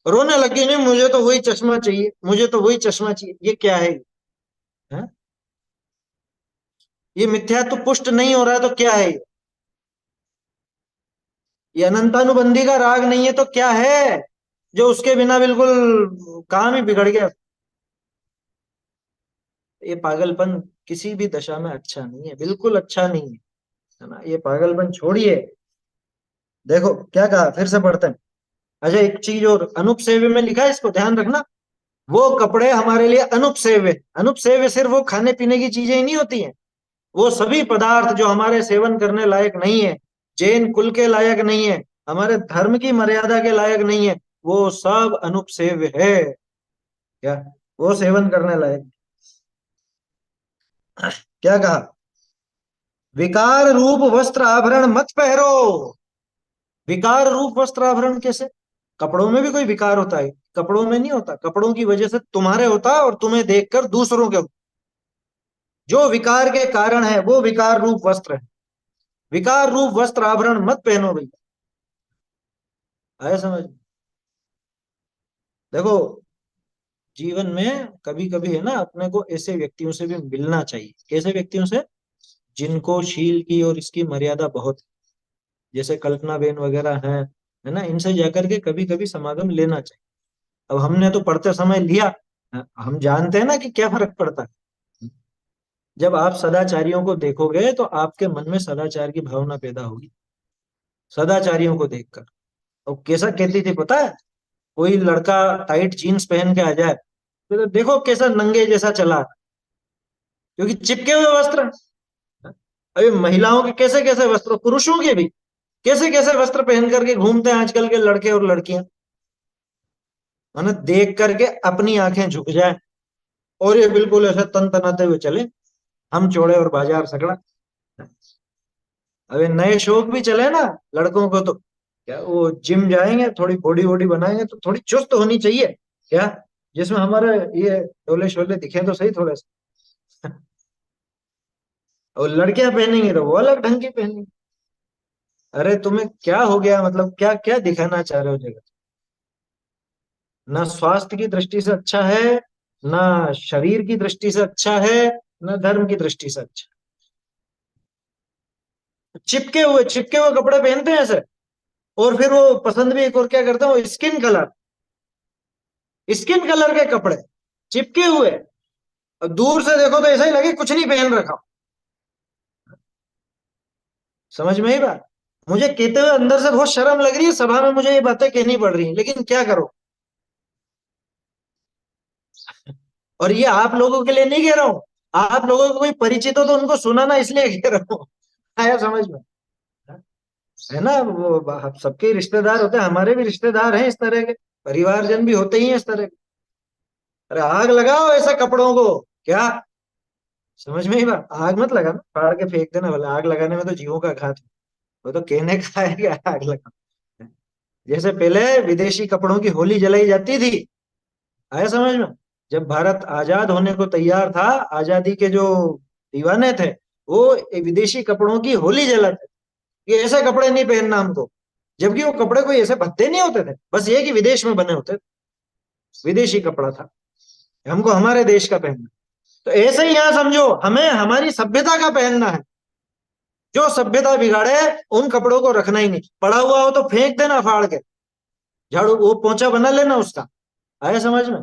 रोने लगी, नहीं मुझे तो वही चश्मा चाहिए, मुझे तो वही चश्मा चाहिए। ये क्या है? हैं? ये मिथ्यात्व पुष्ट नहीं हो रहा है तो क्या है ये अनंतानुबंधी का राग नहीं है तो क्या है, जो उसके बिना बिल्कुल काम ही बिगड़ गया। ये पागलपन किसी भी दशा में अच्छा नहीं है, बिल्कुल अच्छा नहीं है ना। ये पागलपन छोड़िए। देखो क्या कहा, फिर से पढ़ते हैं। अच्छा एक चीज और, अनुपसेव्य में लिखा है, इसको ध्यान रखना। वो कपड़े हमारे लिए अनुपसेव्य, अनुपसेव्य सिर्फ वो खाने पीने की चीजें ही नहीं होती हैं, वो सभी पदार्थ जो हमारे सेवन करने लायक नहीं है, जैन कुल के लायक नहीं है, हमारे धर्म की मर्यादा के लायक नहीं है, वो सब अनुपसेव्य है। क्या? वो सेवन करने लायक। क्या कहा? विकार रूप वस्त्र आभरण मत पहरो। विकार रूप वस्त्र आभरण कैसे? कपड़ों में भी कोई विकार होता है? कपड़ों में नहीं होता, कपड़ों की वजह से तुम्हारे होता है और तुम्हें देखकर दूसरों के होता। जो विकार के कारण है वो विकार रूप वस्त्र है। विकार रूप वस्त्र आभरण मत पहनो भैया। आया समझ? देखो जीवन में कभी कभी है ना, अपने को ऐसे व्यक्तियों से भी मिलना चाहिए। कैसे व्यक्तियों से? जिनको शील की और इसकी मर्यादा बहुत है, जैसे कल्पना बेन वगैरह हैं, है ना, इनसे जाकर के कभी कभी समागम लेना चाहिए। अब हमने तो पढ़ते समय लिया, हम जानते हैं ना कि क्या फर्क पड़ता है। जब आप सदाचारियों को देखोगे तो आपके मन में सदाचार की भावना पैदा होगी, सदाचारियों को देखकर। और कैसा कहती थी पता है, कोई लड़का टाइट जीन्स पहन के आ जाए तो देखो कैसा नंगे जैसा चला, क्योंकि चिपके हुए वस्त्र हैं। अभी महिलाओं के कैसे कैसे वस्त्र, पुरुषों के भी कैसे कैसे वस्त्र पहन करके घूमते हैं आजकल के लड़के और लड़कियां, है ना। देख करके अपनी आंखें झुक जाए और ये बिल्कुल ऐसे तन तनाते हुए चले, हम चौड़े और बाजार सकड़ा। अबे नए शौक भी चले ना लड़कों को, तो क्या वो जिम जाएंगे, थोड़ी बॉडी वॉडी बनाएंगे तो थोड़ी चुस्त होनी चाहिए क्या, जिसमें हमारे ये डोले शोले दिखे तो सही थोड़े से। और लड़कियां पहनेंगी तो वो अलग ढंग की पहनेंगी। अरे तुम्हें क्या हो गया, मतलब क्या क्या दिखाना चाह रहे हो जगत? ना स्वास्थ्य की दृष्टि से अच्छा है, ना शरीर की दृष्टि से अच्छा है, ना धर्म की दृष्टि से अच्छा। चिपके हुए कपड़े पहनते हैं ऐसे। और फिर वो पसंद भी एक और क्या करते हैं, वो स्किन कलर, स्किन कलर के कपड़े चिपके हुए। और दूर से देखो तो ऐसा ही लगे कुछ नहीं पहन रखा। समझ में ही बात? मुझे कहते हुए अंदर से बहुत शर्म लग रही है, सभा में मुझे ये बातें कहनी पड़ रही हैं, लेकिन क्या करो। और ये आप लोगों के लिए नहीं कह रहा हूं, आप लोगों को कोई परिचित हो तो उनको सुनाना इसलिए कह रहा हूं। आया समझ में? है ना, वो सबके रिश्तेदार होते हैं, हमारे भी रिश्तेदार हैं इस तरह के, परिवारजन भी होते ही हैं इस तरह के। अरे आग लगाओ ऐसे कपड़ों को क्या। समझ में ही बात, आग मत लगाना, फाड़ के फेंक देना, भले आग लगाने में तो जीवों का घात है। वो तो कहने का है कि आग लगा। जैसे पहले विदेशी कपड़ों की होली जलाई जाती थी। आया समझ में? जब भारत आजाद होने को तैयार था, आजादी के जो दीवाने थे, वो विदेशी कपड़ों की होली जलाते थे। ये ऐसे कपड़े नहीं पहनना हमको, जबकि वो कपड़े कोई ऐसे भद्दे नहीं होते थे, बस ये कि विदेश में बने होते थे, विदेशी कपड़ा था, हमको हमारे देश का पहनना। तो ऐसे ही यहाँ समझो, हमें हमारी सभ्यता का पहनना है। जो सभ्यता बिगाड़े उन कपड़ों को रखना ही नहीं, पड़ा हुआ हो तो फेंक देना फाड़ के, झाड़ू वो पोंछा बना लेना उसका। आया समझ में?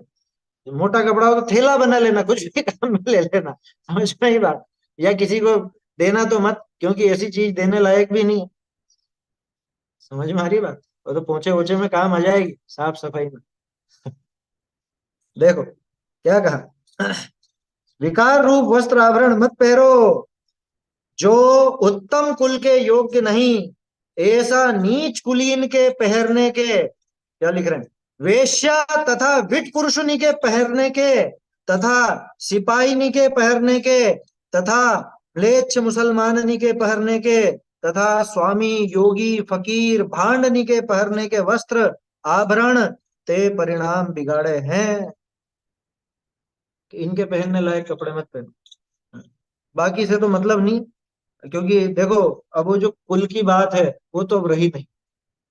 मोटा कपड़ा हो तो थैला बना लेना, कुछ भी काम में ले लेना। समझ में ही बात? या किसी को देना तो मत, क्योंकि ऐसी चीज देने लायक भी नहीं है। समझ में आ रही बात? वो तो पोंछे ओछे में काम आ जाएगी, साफ सफाई में। देखो क्या कहा, विकार रूप वस्त्र आभरण मत पहरो, जो उत्तम कुल के योग्य नहीं, ऐसा नीच कुलीन के पहनने के, क्या लिख रहे हैं, वेश्या तथा विट पुरुषनी के पहनने के, तथा सिपाहीनी के पहनने के, तथा म्लेच्छ मुसलमाननी के पहनने के, तथा स्वामी योगी फकीर भांडनी के पहनने के वस्त्र आभरण ते परिणाम बिगाड़े हैं, कि इनके पहनने लायक कपड़े मत पहनो। बाकी से तो मतलब नहीं, क्योंकि देखो अब वो जो कुल की बात है वो तो अब रही नहीं।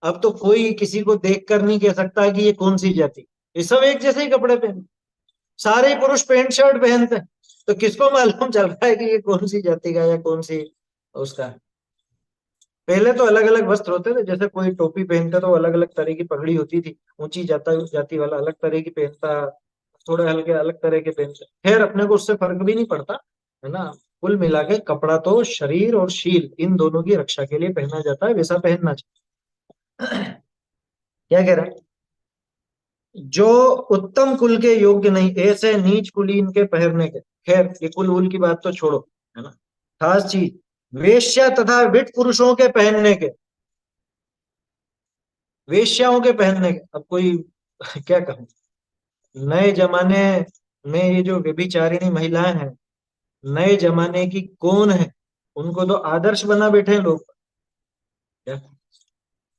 अब तो कोई किसी को देखकर नहीं कह सकता कि ये कौन सी जाति। ये सब एक जैसे ही कपड़े पहन, सारे ही पुरुष पैंट शर्ट पहनते हैं। तो किसको मालूम चल रहा है कि ये कौन सी जाति का या कौन सी उसका है। पहले तो अलग अलग वस्त्र होते थे, जैसे कोई टोपी पहनता तो अलग अलग तरह की पगड़ी होती थी, ऊंची जाता जाति वाला अलग तरह की पहनता, थोड़े हल्के अलग तरह के पहनते। खैर अपने को उससे फर्क भी नहीं पड़ता, है ना। कुल मिला के कपड़ा तो शरीर और शील इन दोनों की रक्षा के लिए पहना जाता है, वैसा पहनना चाहिए। क्या कह रहा है? जो उत्तम कुल के योग्य नहीं, ऐसे नीच कुलीन के पहनने के। खैर ये कुल वुल की बात तो छोड़ो, है ना। खास चीज, वेश्या तथा विट पुरुषों के पहनने के, वेश्याओं के पहनने के। अब कोई क्या कहूं, नए जमाने में ये जो व्यभिचारिणी महिलाएं हैं, नए जमाने की कौन है, उनको तो आदर्श बना बैठे हैं लोग। क्या,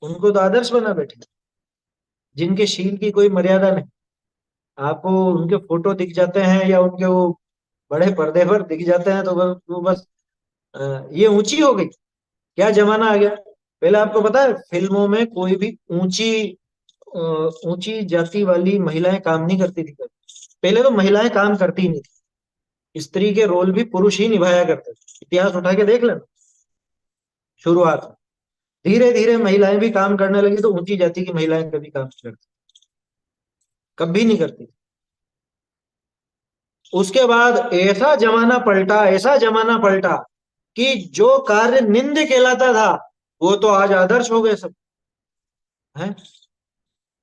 उनको तो आदर्श बना बैठे हैं, जिनके शील की कोई मर्यादा नहीं। आपको उनके फोटो दिख जाते हैं या उनके वो बड़े पर्दे पर दिख जाते हैं तो बस वो बस ये ऊंची हो गई। क्या जमाना आ गया। पहले आपको पता है फिल्मों में कोई भी ऊंची ऊंची जाति वाली महिलाएं काम नहीं करती थी कभी। पहले तो महिलाएं काम करती ही नहीं थी, स्त्री के रोल भी पुरुष ही निभाया करते थे। इतिहास उठा के देख लेना, शुरुआत में धीरे धीरे महिलाएं भी काम करने लगी तो ऊंची जाति की महिलाएं कभी काम नहीं करती, कभी नहीं करती। उसके बाद ऐसा जमाना पलटा, ऐसा जमाना पलटा कि जो कार्य निंद कहलाता था वो तो आज आदर्श हो गए सब। है,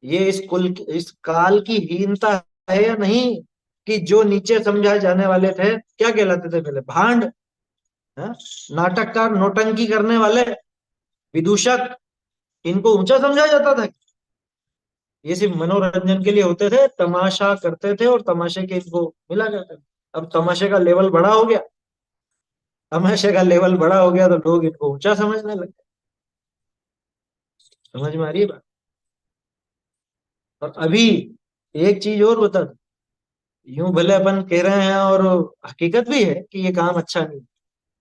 ये इस काल की हीनता है या नहीं, कि जो नीचे समझाए जाने वाले थे क्या कहलाते थे पहले, भांड, है? नाटककार, नौटंकी करने वाले, विदूषक, इनको ऊंचा समझा जाता था। ये सिर्फ मनोरंजन के लिए होते थे, तमाशा करते थे और तमाशे के इनको मिला करता था। अब तमाशे का लेवल बड़ा हो गया, तमाशे का लेवल बड़ा हो गया तो लोग इनको ऊंचा समझने लगे। समझ में आ रही है बात। और अभी एक चीज और बता दूं, यूं भले अपन कह रहे हैं और हकीकत भी है कि ये काम अच्छा नहीं,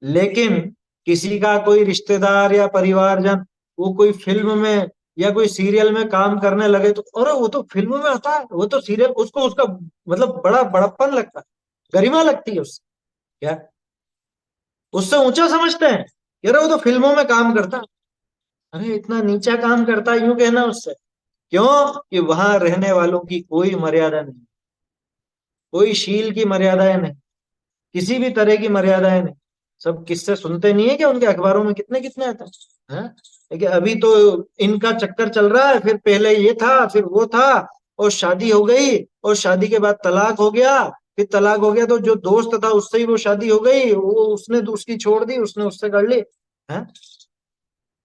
लेकिन किसी का कोई रिश्तेदार या परिवारजन वो कोई फिल्म में या कोई सीरियल में काम करने लगे तो अरे वो तो फिल्म में आता है, वो तो सीरियल, उसको उसका मतलब बड़ा बड़प्पन लगता है, गरिमा लगती है उससे। क्या, उससे ऊंचा समझते हैं कि अरे वो तो फिल्मों में काम करता है। अरे इतना नीचा काम करता है यूं कहना उससे। क्यों? कि वहां रहने वालों की कोई मर्यादा नहीं, कोई शील की मर्यादाएं नहीं, किसी भी तरह की मर्यादाएं नहीं। सब किससे सुनते नहीं है कि उनके अखबारों में कितने कितने आते हैं। लेकिन अभी तो इनका चक्कर चल रहा है, फिर पहले ये था फिर वो था, और शादी हो गई, और शादी के बाद तलाक हो गया, फिर तलाक हो गया तो जो दोस्त था उससे ही वो शादी हो गई, वो उसने उसकी छोड़ दी, उसने उससे कर ली। है,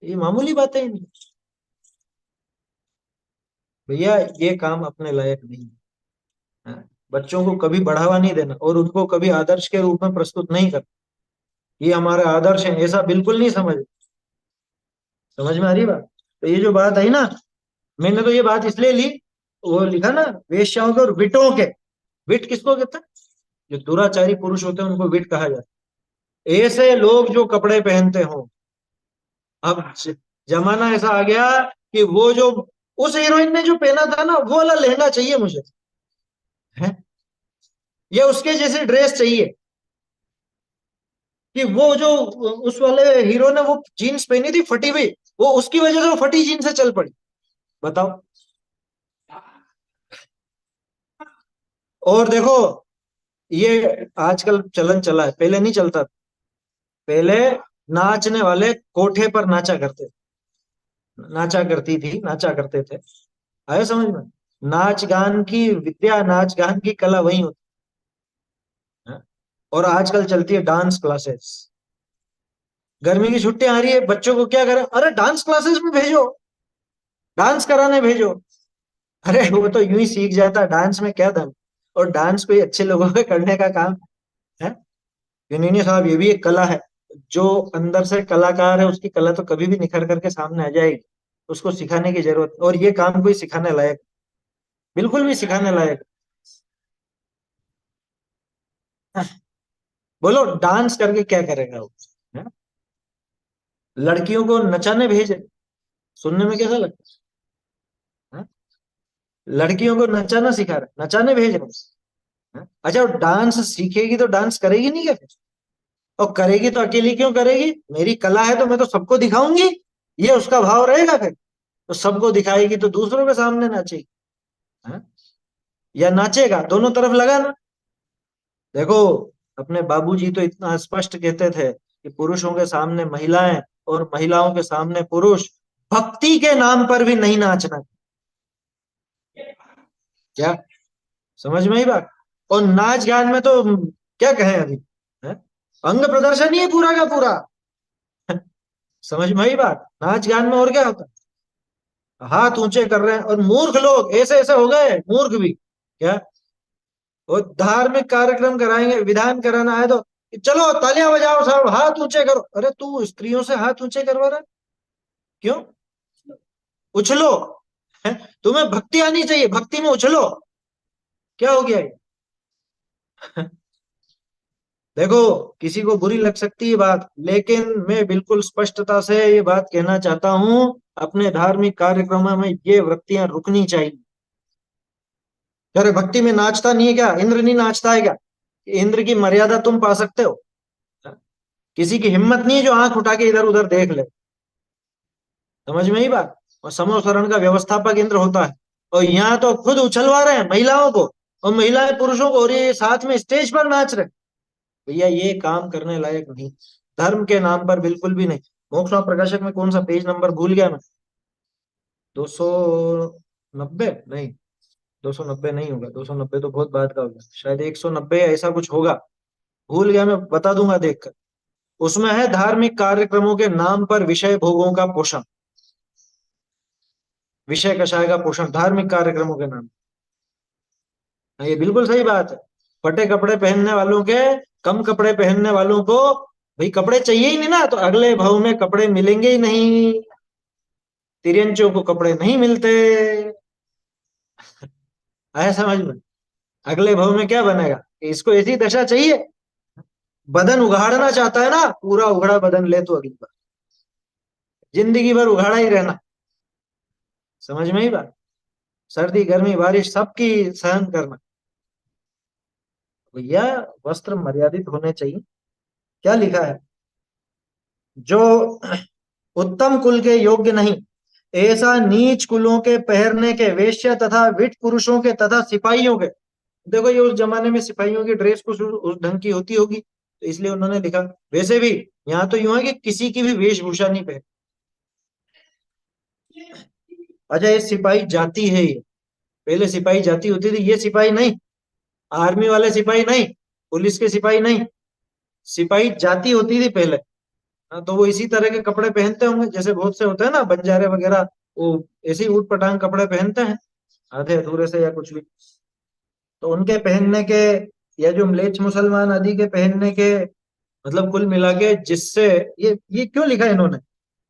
ये मामूली बातें हैं। भैया ये काम अपने लायक नहीं है। बच्चों को कभी बढ़ावा नहीं देना और उनको कभी आदर्श के रूप में प्रस्तुत नहीं करना, ये हमारे आदर्श है ऐसा बिल्कुल नहीं समझ। समझ में आ रही बात। तो ये जो बात आई ना, मैंने तो ये बात इसलिए ली, वो लिखा ना वेश्याओं के और विटों के। विट किसको कहते हैं? जो दुराचारी पुरुष होते हैं उनको विट कहा जाता है। ऐसे लोग जो कपड़े पहनते हो। अब जमाना ऐसा आ गया कि वो जो उस हीरोइन ने जो पहना था ना वो वाला लहंगा चाहिए मुझे, है, या उसके जैसी ड्रेस चाहिए। कि वो जो उस वाले हीरो ने वो जीन्स पहनी थी फटी हुई, वो उसकी वजह से वो फटी जीन्स से चल पड़ी। बताओ। और देखो, ये आजकल चलन चला है, पहले नहीं चलता था। पहले नाचने वाले कोठे पर नाचा करते थे, नाचा करती थी, नाचा करते थे। आए समझ में? नाच गान की विद्या, नाच गान की कला वही होती है। और आजकल चलती है डांस क्लासेस। गर्मी की छुट्टियां आ रही है, बच्चों को क्या करें, अरे डांस क्लासेस में भेजो, डांस कराने भेजो। अरे वो तो यूं ही सीख जाता, डांस में क्या दम। और डांस कोई अच्छे लोगों के करने का काम है। ये नहीं नहीं साहब, ये भी एक कला है। जो अंदर से कलाकार है उसकी कला तो कभी भी निखर करके सामने आ जाएगी। उसको सिखाने की जरूरत, और ये काम कोई सिखाने लायक, बिल्कुल भी सिखाने लायक। बोलो डांस करके क्या करेगा वो, है? लड़कियों को नचाने भेजे, सुनने में कैसा लगता है? हाँ? लड़कियों को नचाना सिखा रहे, नचाने भेज रहे हैं। अच्छा, वो डांस सीखेगी तो डांस करेगी नहीं क्या फिर? और करेगी तो अकेली क्यों करेगी? मेरी कला है तो मैं तो सबको दिखाऊंगी, ये उसका भाव रहेगा फिर। तो सबको दिखाएगी तो दूसरों के सामने नाचेगी। हाँ? या नाचेगा, दोनों तरफ लगा ना। देखो, अपने बाबूजी तो इतना स्पष्ट कहते थे कि पुरुषों के सामने महिलाएं और महिलाओं के सामने पुरुष भक्ति के नाम पर भी नहीं नाचना। क्या समझ में ही बात? और नाच गान में तो क्या कहें अभी, है? अंग प्रदर्शन ही है पूरा का पूरा। समझ में ही बात? नाच गान में और क्या होता है? हाथ ऊंचे कर रहे हैं, और मूर्ख लोग ऐसे ऐसे हो गए, मूर्ख भी क्या। वो धार्मिक कार्यक्रम कराएंगे, विधान कराना है तो चलो तालियां बजाओ सब, हाथ ऊंचे करो। अरे तू स्त्रियों से हाथ ऊंचे करवा रहा है? क्यों? उछलो। है? तुम्हें भक्ति आनी चाहिए, भक्ति में उछलो। क्या हो गया ये? देखो, किसी को बुरी लग सकती है बात, लेकिन मैं बिल्कुल स्पष्टता से ये बात कहना चाहता हूं, अपने धार्मिक कार्यक्रमों में ये वृत्तियां रुकनी चाहिए। अरे भक्ति में नाचता नहीं है क्या? इंद्र नहीं नाचता है क्या? इंद्र की मर्यादा तुम पा सकते हो? किसी की हिम्मत नहीं है जो आंख उठा के इधर उधर देख ले। समझ में ही बात? और समोसरण का व्यवस्थापक इंद्र होता है, और यहाँ तो खुद उछलवा रहे हैं महिलाओं को, और महिलाएं पुरुषों को, और ये साथ में स्टेज पर नाच रहे हैं। भैया ये काम करने लायक नहीं, धर्म के नाम पर बिल्कुल भी नहीं। मोक्ष और प्रकाशक में कौन सा पेज नंबर भूल गया मैं। 290 नहीं, 290 नहीं होगा, 290 तो बहुत बाद का होगा, शायद 190 ऐसा कुछ होगा। भूल गया, मैं बता दूंगा देखकर। उसमें है धार्मिक कार्यक्रमों के नाम पर विषय भोगों का पोषण। विषय कषाय का पोषण धार्मिक कार्यक्रमों के नाम। हाँ, ये बिल्कुल सही बात है। फटे कपड़े पहनने वालों के, कम कपड़े पहनने वालों को भाई कपड़े चाहिए ही नहीं ना, तो अगले भाव में कपड़े मिलेंगे ही नहीं। तिरंचियों को कपड़े नहीं मिलते। आया समझ में? अगले भाव में क्या बनेगा? इसको ऐसी दशा चाहिए। बदन उघाड़ना चाहता है ना, पूरा उघड़ा बदन ले तो अगली बार जिंदगी भर उघाड़ा ही रहना। समझ में ही बात? सर्दी गर्मी बारिश सबकी सहन करना। भैया वस्त्र मर्यादित होने चाहिए। क्या लिखा है? जो उत्तम कुल के योग्य नहीं, ऐसा नीच कुलों के पहनने के वेश्या तथा विट पुरुषों के तथा सिपाहियों के। देखो, ये उस जमाने में सिपाहियों की ड्रेस कुछ उस ढंग की होती होगी, तो इसलिए उन्होंने लिखा। वैसे भी यहाँ तो यूं है कि किसी की भी वेशभूषा नहीं पहन। अच्छा, ये सिपाही जाति है ये। पहले सिपाही जाति होती थी, ये सिपाही नहीं। आर्मी वाले सिपाही नहीं, पुलिस के सिपाही नहीं, सिपाही जाति होती थी पहले। हाँ, तो वो इसी तरह के कपड़े पहनते होंगे जैसे बहुत से होते हैं ना बंजारे वगैरह, वो ऐसे ही ऊट पटांग कपड़े पहनते हैं, आधे अधूरे से या कुछ भी। तो उनके पहनने के, या जो म्लेच्छ मुसलमान आदि के पहनने के, मतलब कुल मिला के जिससे, ये क्यों लिखा है इन्होंने?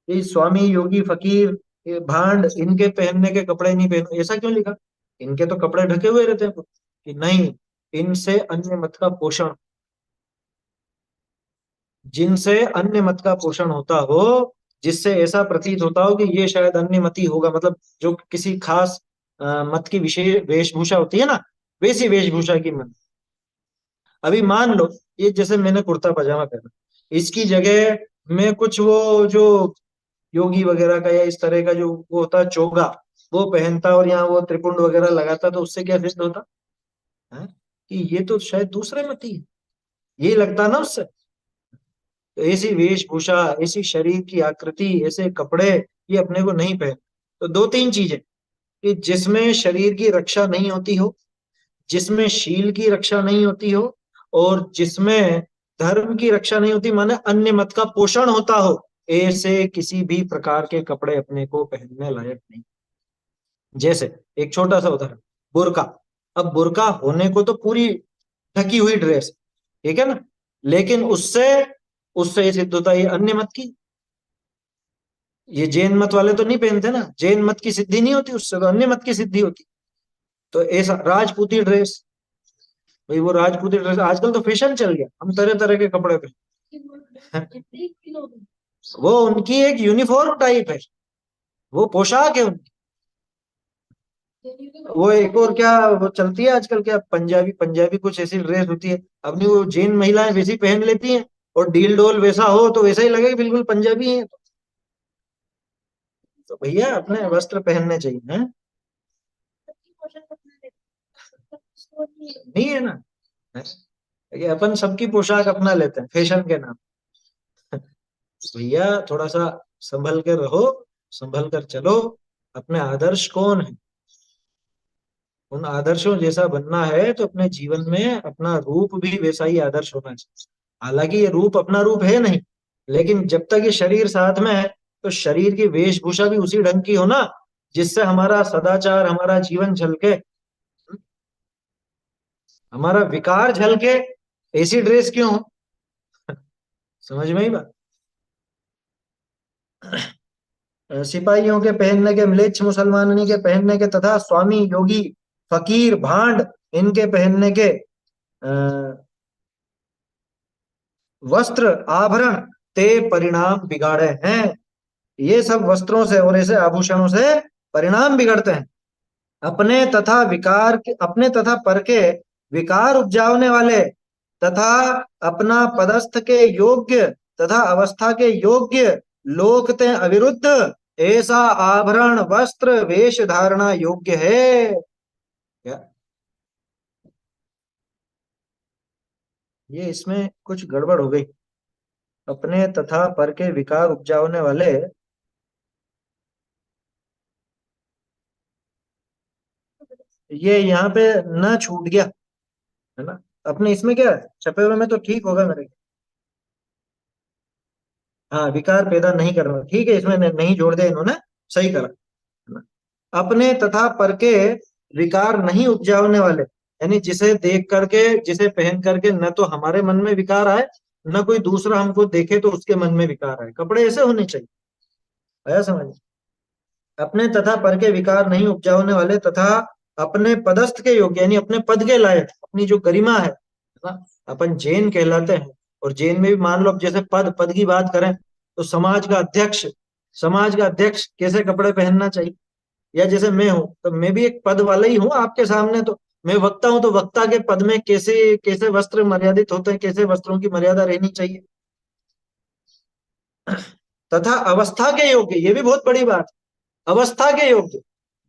ये स्वामी योगी फकीर, ये भांड, इनके पहनने के कपड़े नहीं पहनो, ऐसा क्यों लिखा? इनके तो कपड़े ढके हुए रहते हैं कि नहीं, इनसे अन्य मत का पोषण, जिनसे अन्य मत का पोषण होता हो, जिससे ऐसा प्रतीत होता हो कि ये शायद अन्य मती होगा, मतलब जो किसी खास मत की विशेष वेशभूषा होती है ना, वैसी वेशभूषा की मन। अभी मान लो, ये जैसे मैंने कुर्ता पजामा पहना, इसकी जगह मैं कुछ वो जो योगी वगैरह का या इस तरह का जो वो होता है चोगा, वो पहनता और यहाँ वो त्रिपुंड वगैरह लगाता, तो उससे क्या सिद्ध होता है? कि ये तो शायद दूसरे मती है, यही लगता ना उससे। तो ऐसी वेशभूषा, ऐसी शरीर की आकृति, ऐसे कपड़े, ये अपने को नहीं पहन। तो दो तीन चीजें, कि जिसमें शरीर की रक्षा नहीं होती हो, जिसमें शील की रक्षा नहीं होती हो, और जिसमें धर्म की रक्षा नहीं होती, माने अन्य मत का पोषण होता हो, ऐसे किसी भी प्रकार के कपड़े अपने को पहनने लायक नहीं। जैसे एक छोटा सा उदाहरण, बुर्का। अब बुर्का होने को तो पूरी ढकी हुई ड्रेस, ठीक है ना, लेकिन उससे उससे ये सिद्ध होता है ये अन्य मत की। ये जैन मत वाले तो नहीं पहनते ना, जैन मत की सिद्धि नहीं होती उससे, तो अन्य मत की सिद्धि होती। तो ऐसा राजपूती ड्रेस, भाई वो राजपूती ड्रेस आजकल तो फैशन चल गया, हम तरह तरह के कपड़े पहन। वो उनकी एक यूनिफॉर्म टाइप है। वो पोशाक है उनकी। वो एक और क्या वो चलती है आजकल, क्या पंजाबी पंजाबी कुछ ऐसी ड्रेस होती है, अपनी वो जैन महिलाएं वैसी पहन लेती हैं, और डील डोल वैसा हो तो वैसा ही लगेगा बिल्कुल पंजाबी है। तो भैया अपने वस्त्र पहनने चाहिए हैं। नहीं है ना। हैं? ये अपन सबकी पोशाक अपना लेते हैं फैशन के नाम। भैया थोड़ा सा संभल कर रहो, संभल कर चलो। अपने आदर्श कौन है, उन आदर्शों जैसा बनना है तो अपने जीवन में अपना रूप भी वैसा ही आदर्श होना चाहिए। हालांकि ये रूप अपना रूप है नहीं, लेकिन जब तक ये शरीर साथ में है तो शरीर की वेशभूषा भी उसी ढंग की हो ना, जिससे हमारा सदाचार हमारा जीवन झलके, हमारा विकार झलके। ऐसी ड्रेस क्यों हो? समझ में ही बात। सिपाहियों के पहनने के, म्लेच्छ मुसलमाननी के पहनने के, तथा स्वामी योगी फकीर भांड इनके पहनने के वस्त्र आभरण ते परिणाम बिगाड़े हैं। ये सब वस्त्रों से और ऐसे आभूषणों से परिणाम बिगड़ते हैं। अपने तथा पर के विकार उपजावने वाले, तथा अपना पदस्थ के योग्य तथा अवस्था के योग्य लोक ते अविरुद्ध ऐसा आभरण वस्त्र वेश धारणा योग्य है क्या? ये इसमें कुछ गड़बड़ हो गई। अपने तथा पर के विकार उपजावने वाले, ये यहाँ पे न छूट गया है ना। अपने इसमें क्या है, छपे हुए में तो ठीक होगा मेरे। हाँ, विकार पैदा नहीं करना, ठीक है, इसमें नहीं जोड़ दिया इन्होंने, सही करा है ना। अपने तथा पर के विकार नहीं उपजावने वाले, यानी जिसे देख करके, जिसे पहन करके न तो हमारे मन में विकार आए, न कोई दूसरा हमको देखे तो उसके मन में विकार आए, कपड़े ऐसे होने चाहिए। आया समझ? अपने तथा पर के विकार नहीं उपजावने वाले, तथा अपने पदस्थ के योग्य, यानी अपने पद के लायक, अपनी जो गरिमा है ना। अपन जैन कहलाते हैं, और जैन में भी मान लो, अब जैसे पद पद की बात करें तो समाज का अध्यक्ष कैसे कपड़े पहनना चाहिए, या जैसे मैं हूं तो मैं भी एक पद वाला ही हूँ आपके सामने, तो मैं वक्ता हूं तो वक्ता के पद में कैसे कैसे वस्त्र मर्यादित होते हैं, कैसे वस्त्रों की मर्यादा रहनी चाहिए। तथा अवस्था के योग्य, ये भी बहुत बड़ी बात है, अवस्था के योग्य।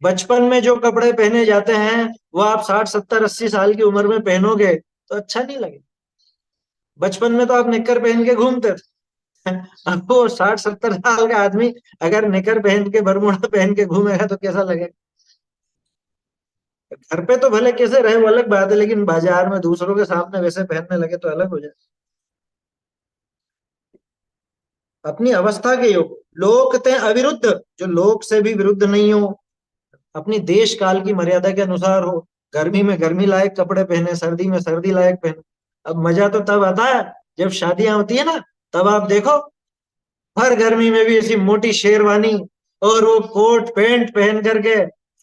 बचपन में जो कपड़े पहने जाते हैं वो आप 60 70 80 साल की उम्र में पहनोगे तो अच्छा नहीं लगेगा। बचपन में तो आप निक्कर पहन के घूमते थे। अब वो 60 70 साल का आदमी अगर निकर पहन के बरमूडा पहन के घूमेगा तो कैसा लगेगा? घर पे तो भले कैसे रहे वो अलग बात है, लेकिन बाजार में दूसरों के सामने वैसे पहनने लगे तो अलग हो जाए। अपनी अवस्था के योग, लोक ते अविरुद्ध, जो लोक से भी विरुद्ध नहीं हो, अपनी देश काल की मर्यादा के अनुसार हो। गर्मी में गर्मी लायक कपड़े पहने, सर्दी में सर्दी लायक पहने। अब मजा तो तब आता है जब शादियां होती है ना, तब आप देखो हर गर्मी में भी ऐसी मोटी शेरवानी और वो कोट पैंट पहन करके,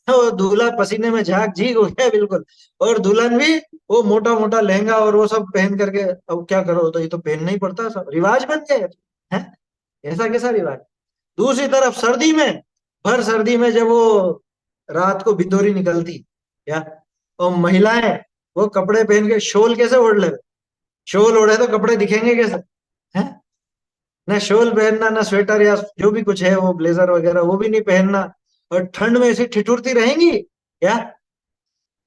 वो दूल्हा पसीने में झाग झीक हो गया बिल्कुल, और दुल्हन भी वो मोटा मोटा लहंगा और वो सब पहन करके। अब क्या करो, तो ये तो पहनना ही पड़ता है, सब रिवाज बन गए हैं। ऐसा कैसा रिवाज? दूसरी तरफ सर्दी में, भर सर्दी में जब वो रात को भिंडोरी निकलती क्या, और महिलाएं वो कपड़े पहन के शॉल कैसे ओढ़ ले, शॉल ओढ़े तो कपड़े दिखेंगे कैसे? हैं? ना शॉल पहनना, ना स्वेटर या जो भी कुछ है वो ब्लेजर वगैरह वो भी नहीं पहनना, और ठंड में ऐसी ठिठुरती रहेंगी क्या?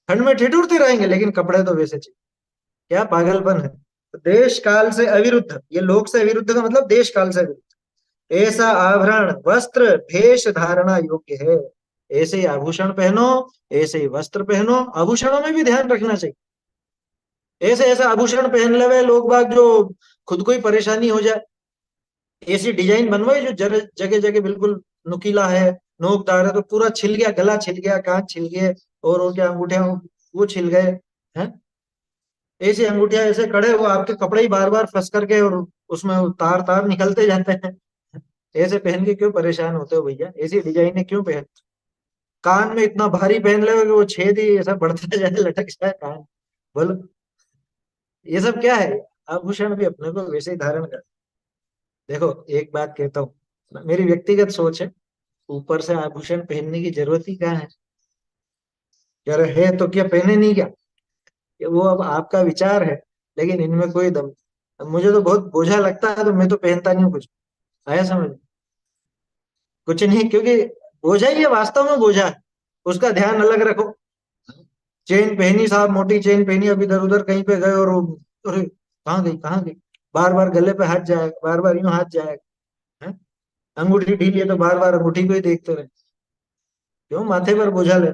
ठंड में ठिठुरती रहेंगे लेकिन कपड़े तो वैसे चाहिए। क्या पागलपन है? तो देश काल से अविरुद्ध, ये लोक से अविरुद्ध का मतलब देश काल से अविरुद्ध ऐसा आभरण वस्त्र भेष धारणा योग्य है। ऐसे ही आभूषण पहनो, ऐसे ही वस्त्र पहनो, आभूषणों में भी ध्यान रखना चाहिए। ऐसे ऐसे आभूषण पहन ले लोग बाग जो खुद को ही परेशानी हो जाए। ऐसी डिजाइन बनवाई जो जगह जगह बिल्कुल नुकीला है, नोकदार है, तो पूरा छिल गया, गला छिल गया, कान छिल गए, और वो क्या अंगूठियां वो छिल गए हैं। ऐसी अंगूठियां ऐसे कड़े वो आपके कपड़े ही बार बार फंस करके, और उसमें वो तार तार निकलते जाते हैं। ऐसे पहन के क्यों परेशान होते हो भैया? ऐसी डिजाइने क्यों पहन? कान में इतना भारी पहन ले कि वो छेद ही ऐसा बढ़ता जाए, लटक जाए कान। बोलो, ये सब क्या है? आभूषण भी अपने को वैसे ही धारण कर। देखो एक बात कहता हूँ, मेरी व्यक्तिगत सोच है, ऊपर से आभूषण पहनने की जरूरत ही क्या है? यार है तो क्या पहने नहीं क्या? ये वो अब आपका विचार है, लेकिन इनमें कोई दम। अब मुझे तो बहुत बोझा लगता है, तो मैं तो पहनता नहीं हूँ कुछ। आया समझ? कुछ नहीं, क्योंकि बोझा ही है, वास्तव में बोझा है। उसका ध्यान अलग रखो। चेन पहनी साहब, मोटी चेन पहनी, अब इधर उधर कहीं पे गए और अरे कहाँ गई कहाँ गई, बार बार गले पे हाथ जाएगा, बार बार यूं हाथ जाएगा। हैं? अंगूठी ढीली है तो बार बार अंगूठी को ही देखते रहे, क्यों माथे पर बोझा ले?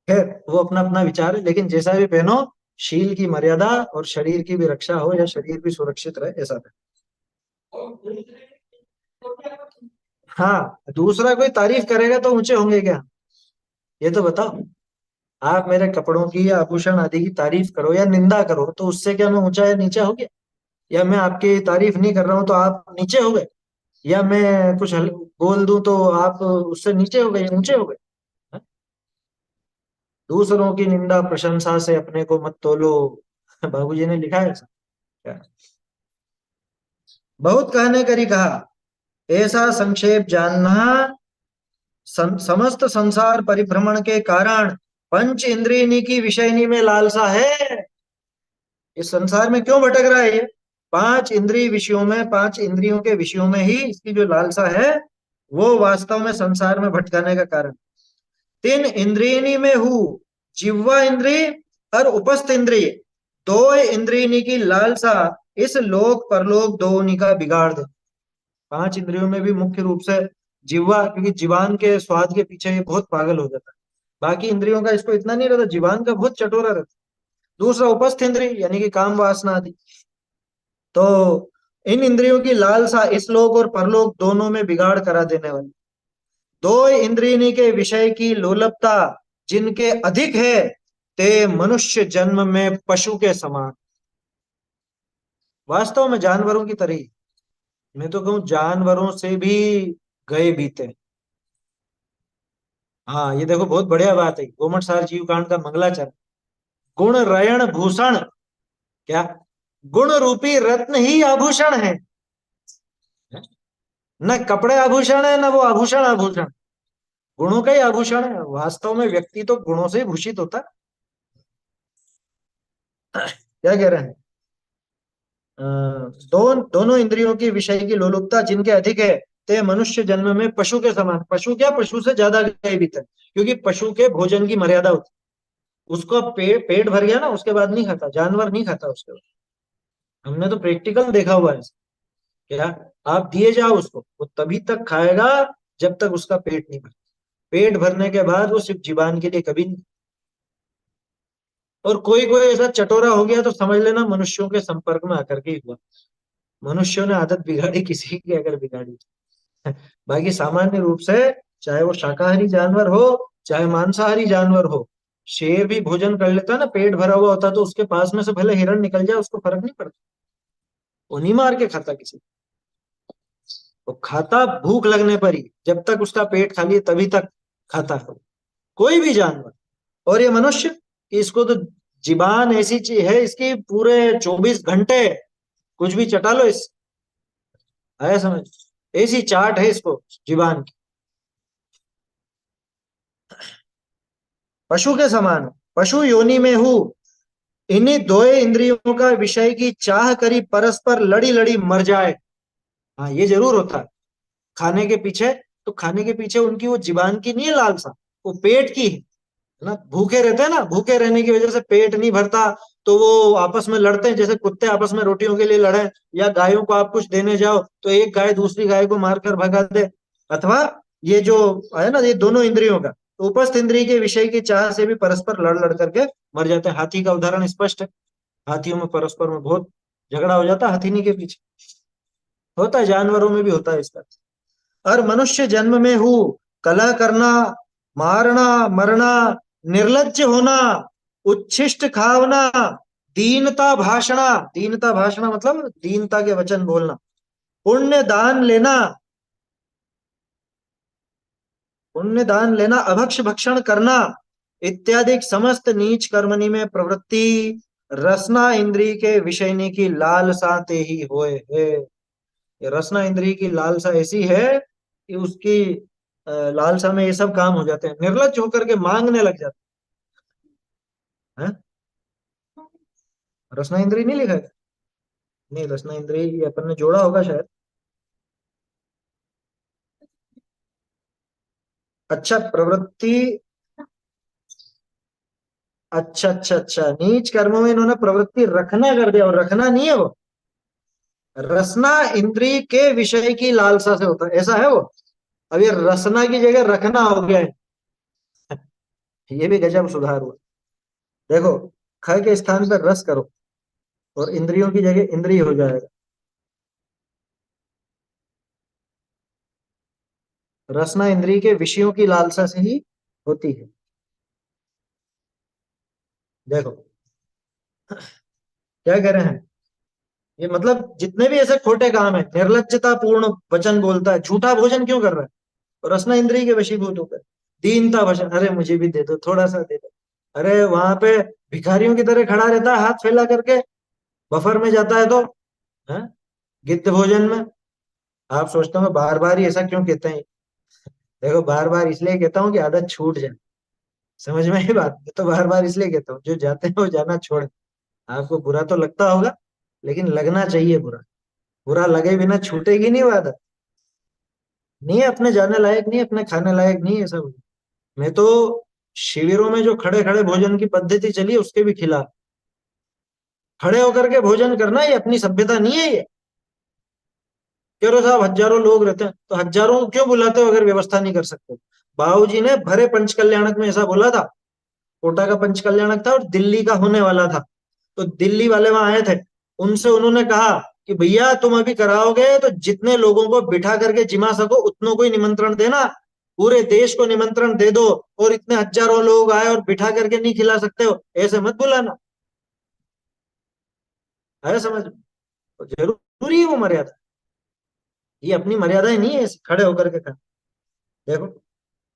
खैर, वो अपना अपना विचार है, लेकिन जैसा भी पहनो, शील की मर्यादा और शरीर की भी रक्षा हो, या शरीर भी सुरक्षित रहे, ऐसा पहनो। हाँ, दूसरा कोई तारीफ करेगा तो ऊंचे होंगे क्या? ये तो बताओ। आप मेरे कपड़ों की या आभूषण आदि की तारीफ करो या निंदा करो, तो उससे क्या मैं ऊंचा या नीचा हो गया? या मैं आपकी तारीफ नहीं कर रहा हूं तो आप नीचे हो गए? या मैं कुछ बोल दूं तो आप उससे नीचे हो गए, ऊंचे हो गए? हाँ? दूसरों की निंदा प्रशंसा से अपने को मत तोलो। बाबूजी ने लिखा है ऐसा क्या? बहुत कहने करी कहा, ऐसा संक्षेप जानना, समस्त संसार परिभ्रमण के कारण पंच इंद्रियनी की विषयनी में लालसा है। इस संसार में क्यों भटक रहा है ये? पांच इंद्रिय विषयों में, पांच इंद्रियों के विषयों में ही इसकी जो लालसा है, वो वास्तव में संसार में भटकाने का कारण। तीन इंद्रियनी में हूँ, जिह्वा इंद्रिय और उपस्थ इंद्रिय, दो इंद्रियनी की लालसा इस लोक परलोक दोनों का बिगाड़ दे। पांच इंद्रियों में भी मुख्य रूप से जिह्वा, क्योंकि जीवान के स्वाद के पीछे ये बहुत पागल हो जाता है। बाकी इंद्रियों का इसको इतना नहीं रहता, जीवान का बहुत चटोरा रहता। दूसरा उपस्थ इंद्रिय, यानी कि काम वासना आदि। तो इन इंद्रियों की लालसा इस लोक और परलोक दोनों में बिगाड़ करा देने वाली। दो इंद्रिय के विषय की लोलपता जिनके अधिक है, ते मनुष्य जन्म में पशु के समान। वास्तव में जानवरों की तरह ही। मैं तो कहूं जानवरों से भी गए बीते। हाँ, ये देखो बहुत बढ़िया बात है, गोमटसार जीव कांड का मंगलाचरण। गुण रयण भूषण, क्या गुण रूपी रत्न ही आभूषण है। न कपड़े आभूषण है, न वो आभूषण आभूषण। गुणों का ही आभूषण है। वास्तव में व्यक्ति तो गुणों से ही भूषित होता है। क्या कह रहे हैं? दोनों इंद्रियों की विषय की लोलुपता जिनके अधिक है, ते मनुष्य जन्म में पशु के समान। पशु क्या, पशु से ज्यादा भयभीत है, क्योंकि पशु के भोजन की मर्यादा होती है। उसको पेट भर गया ना, उसके बाद नहीं खाता, जानवर नहीं खाता उसके बाद। हमने तो प्रैक्टिकल देखा हुआ है। क्या, आप दिए जाओ उसको, वो तभी तक खाएगा जब तक उसका पेट नहीं भर। पेट भरने के बाद वो सिर्फ जीवन के लिए कभी नहीं। और कोई कोई ऐसा चटोरा हो गया तो समझ लेना मनुष्यों के संपर्क में आकर के ही हुआ। मनुष्यों ने आदत बिगाड़ी किसी की, अगर बिगाड़ी। बाकी सामान्य रूप से, चाहे वो शाकाहारी जानवर हो, चाहे मांसाहारी जानवर हो, शेर भी भोजन कर लेता है ना, पेट भरा हुआ होता, तो उसके पास में से भले हिरण निकल जाए उसको फर्क नहीं पड़ता। वो नहीं मार के खाता किसी। वो खाता भूख लगने पर ही, जब तक उसका पेट खाली है तभी तक खाता है। कोई भी जानवर। और ये मनुष्य, इसको तो जीबान ऐसी चीज है इसकी, पूरे 24 घंटे कुछ भी चटा लो इस। आया समझ? ऐसी चाट है इसको जीबान की। पशु के समान, पशु योनि में हूँ, इन्हीं दो इंद्रियों का विषय की चाह करी परस्पर लड़ी लड़ी मर जाए। हाँ, ये जरूर होता है। खाने के पीछे, तो खाने के पीछे उनकी वो जीबान की नहीं है लालसा, वो पेट की है ना। भूखे रहते हैं ना, भूखे रहने की वजह से पेट नहीं भरता, तो वो आपस में लड़ते हैं, जैसे कुत्ते आपस में रोटियों के लिए लड़े, या गायों को आप कुछ देने जाओ तो एक गाय दूसरी गाय को मारकर भगा दे। अथवा ये जो है ना, ये दोनों इंद्रियों का, तो उपस्थ इंद्रिय के विषय की चाह से भी परस्पर लड़ लड़ करके मर जाते हैं। हाथी का उदाहरण स्पष्ट है। हाथियों में परस्पर में बहुत झगड़ा हो जाता है हथीनी के पीछे। होता है, जानवरों में भी होता है इसका। और मनुष्य जन्म में हूँ, कलह करना, मारना मरना, निर्लज्ज होना, उच्छिष्ट खावना, दीनता भाषणा। दीनता भाषणा मतलब दीनता के वचन बोलना, पुण्य दान लेना, पुण्य दान लेना, अभक्ष भक्षण करना इत्यादि समस्त नीच कर्मणि में प्रवृत्ति रसना इंद्रिय के विषयनी की लालसा ते ही होए है। ये रसना इंद्रिय की लालसा ऐसी है कि उसकी लालसा में ये सब काम हो जाते हैं, निर्लज्ज होकर के मांगने लग जाते हैं। रसना इंद्री नहीं लिखा है? नहीं, रसना इंद्री ये अपन ने जोड़ा होगा शायद। अच्छा, प्रवृत्ति। अच्छा अच्छा अच्छा, नीच कर्मों में इन्होंने प्रवृत्ति रखना कर दिया, और रखना नहीं है वो। रसना इंद्री के विषय की लालसा से होता है, ऐसा है वो। अब ये रसना की जगह रखना हो गया है। ये भी गजब सुधार हुआ। देखो, ख के स्थान पर रस करो और इंद्रियों की जगह इंद्रिय हो जाएगा। रसना इंद्रिय के विषयों की लालसा से ही होती है। देखो क्या कह रहे हैं, ये मतलब जितने भी ऐसे खोटे काम है, निर्लज्जता पूर्ण वचन बोलता है, झूठा भोजन क्यों कर रहा है? और रसना इंद्रिय के वशीभूत होकर दीनता भजन, अरे मुझे भी दे दो, थोड़ा सा दे दो। अरे वहां पे भिखारियों की तरह खड़ा रहता है हाथ फैला करके, बफर में जाता है तो है, गिद्ध भोजन में। आप सोचते हो बार बार ही ऐसा क्यों कहते हैं? देखो, बार बार इसलिए कहता हूँ कि आदत छूट जाए। समझ में आई बात? मैं तो बार बार इसलिए कहता हूँ, जो जाते हैं वो जाना छोड़। आपको बुरा तो लगता होगा, लेकिन लगना चाहिए बुरा। बुरा लगे बिना छूटेगी नहीं वो आदत। नहीं है अपने जाने लायक, नहीं अपने खाने लायक, नहीं है सब। मैं तो शिविरों में जो खड़े खड़े भोजन की पद्धति चली है उसके भी खिलाफ। खड़े होकर के भोजन करना ये अपनी सभ्यता नहीं है ये। कह रहे साहब हजारों लोग रहते हैं, तो हजारों को क्यों बुलाते हो अगर व्यवस्था नहीं कर सकते? बाबूजी ने भरे पंचकल्याणक में ऐसा बोला था। कोटा का पंचकल्याणक था और दिल्ली का होने वाला था। तो दिल्ली वाले वहां आए थे, उनसे उन्होंने कहा कि भैया तुम अभी कराओगे तो जितने लोगों को बिठा करके जिमा सको उतनों को ही निमंत्रण देना। पूरे देश को निमंत्रण दे दो, और इतने हजारों लोग आए और बिठा करके नहीं खिला सकते हो, ऐसे मत बुलाना। है समझ में? तो जरूरी है वो मर्यादा। ये अपनी मर्यादाएं नहीं है ऐसे खड़े होकर के खाना। देखो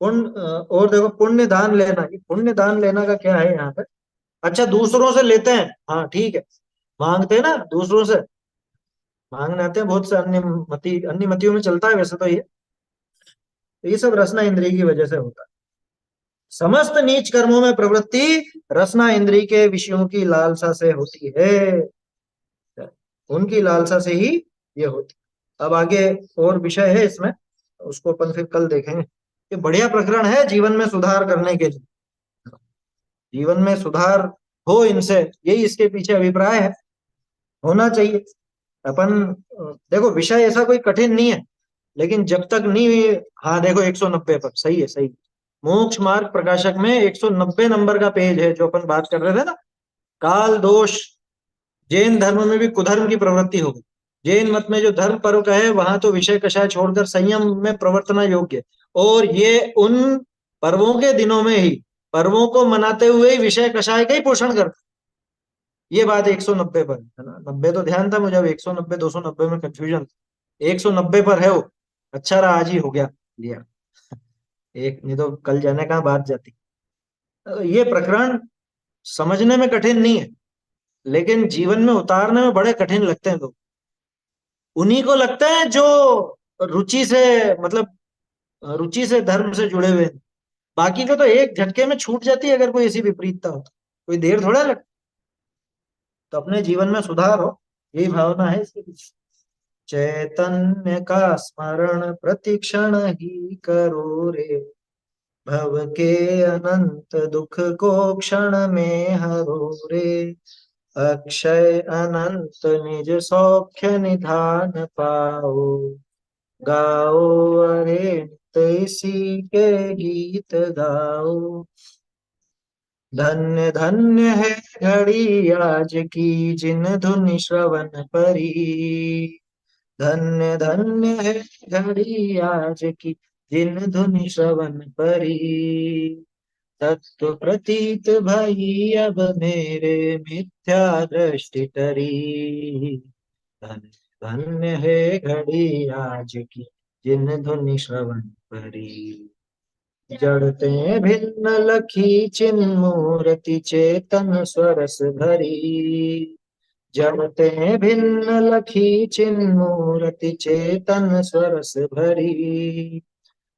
और देखो, पुण्य दान लेना, ये पुण्य दान लेना का क्या है यहाँ पे? अच्छा, दूसरों से लेते हैं, हाँ ठीक है। मांगते हैं ना दूसरों से, मांगने आते हैं बहुत से अन्य मतियों में चलता है वैसे तो ये। तो ये सब रसना इंद्रिय की वजह से होता है। समस्त नीच कर्मों में प्रवृत्ति रसना इंद्रिय के विषयों की लालसा से होती है। उनकी लालसा से ही ये होती है। अब आगे और विषय है इसमें, उसको अपन फिर कल देखेंगे। ये बढ़िया प्रकरण है जीवन में सुधार करने के लिए। जीवन में सुधार हो इनसे, यही इसके पीछे अभिप्राय है, होना चाहिए। अपन देखो, विषय ऐसा कोई कठिन नहीं है, लेकिन जब तक नहीं। हाँ देखो, 190 पर सही है, सही। मोक्ष मार्ग प्रकाशक में 190 नंबर का पेज है जो अपन बात कर रहे थे ना। काल दोष, जैन धर्म में भी कुधर्म की प्रवृत्ति होगी। जैन मत में जो धर्म पर्व का है वहां तो विषय कषाय छोड़कर संयम में प्रवर्तना योग्य है। और ये उन पर्वों के दिनों में ही, पर्वों को मनाते हुए ही विषय कषाय का ही पोषण करते। ये बात 190 पर है ना, 90 तो ध्यान था मुझे, अब 190 290 में कंफ्यूजन। 190 पर है वो। अच्छा रहा आज ही हो गया लिया। एक नहीं तो कल जाने कहाँ बात जाती। ये प्रकरण समझने में कठिन नहीं है, लेकिन जीवन में उतारने में बड़े कठिन लगते हैं लोग। उन्हीं को लगते हैं जो रुचि से, मतलब रुचि से धर्म से जुड़े हुए हैं। बाकी को तो एक झटके में छूट जाती है अगर कोई ऐसी विपरीतता हो तो। कोई देर थोड़ा लगती। तो अपने जीवन में सुधार हो, यही भावना है इसके पीछे। चैतन्य का स्मरण प्रतिक्षण ही करो रे, भव के अनंत दुख को क्षण में हरो रे, अक्षय अनंत निज सौख्य निधान पाओ, गाओ अरे नित्य इसी के गीत गाओ। धन्य धन्य है घड़ी आज की जिन धुनि श्रवण परी, धन्य धन्य है घड़ी आज की जिन धुनि श्रवण परी, तत्व प्रतीत भई अब मेरे मिथ्या दृष्टि टरी, धन्य धन्य है घड़ी आज की जिन धुनि श्रवण परी, जड़ते भिन्न लखी चिन्मूर्ति चेतन स्वरस भरी, जपते भिन्न लखी चिन्मूर्ति चेतन स्वरस भरी।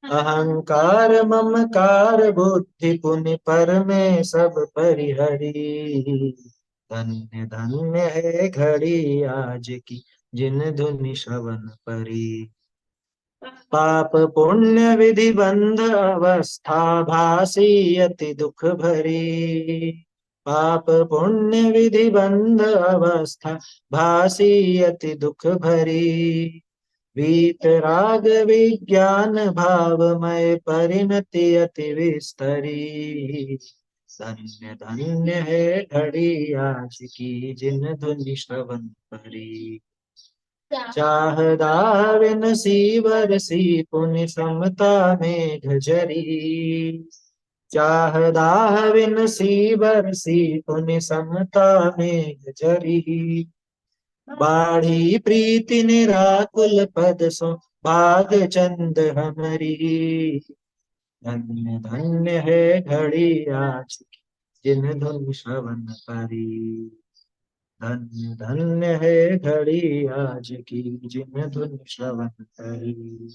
अहंकार ममकार बुद्धि पुनि पर में सब परिहरी। धन्य धन्य है घड़ी आज की जिन धुनि श्रवण परी। पाप पुण्य विधि बंध अवस्था भासी अति दुख भरी। पाप पुण्य विधि बंध अवस्था भासी अति दुख भरी। वीत राग विज्ञान भावमय परिणति अति विस्तरी। धन्य धन्य है घड़ी आज की जिन धुनि श्रवण परी। चाह दाविन सीवर सी पुनि समता मेघ जरी। चाह दाविन सीवर सी पुनि समता मेघ जरी। बाढ़ी प्रीति निराकुल पद सो भाग चंद हमरी। धन्य धन्य है घड़ी आज की जिन धुन श्रवण परी। धन्य धन्य है घड़ी आज की जिन धुन श्रवण परी।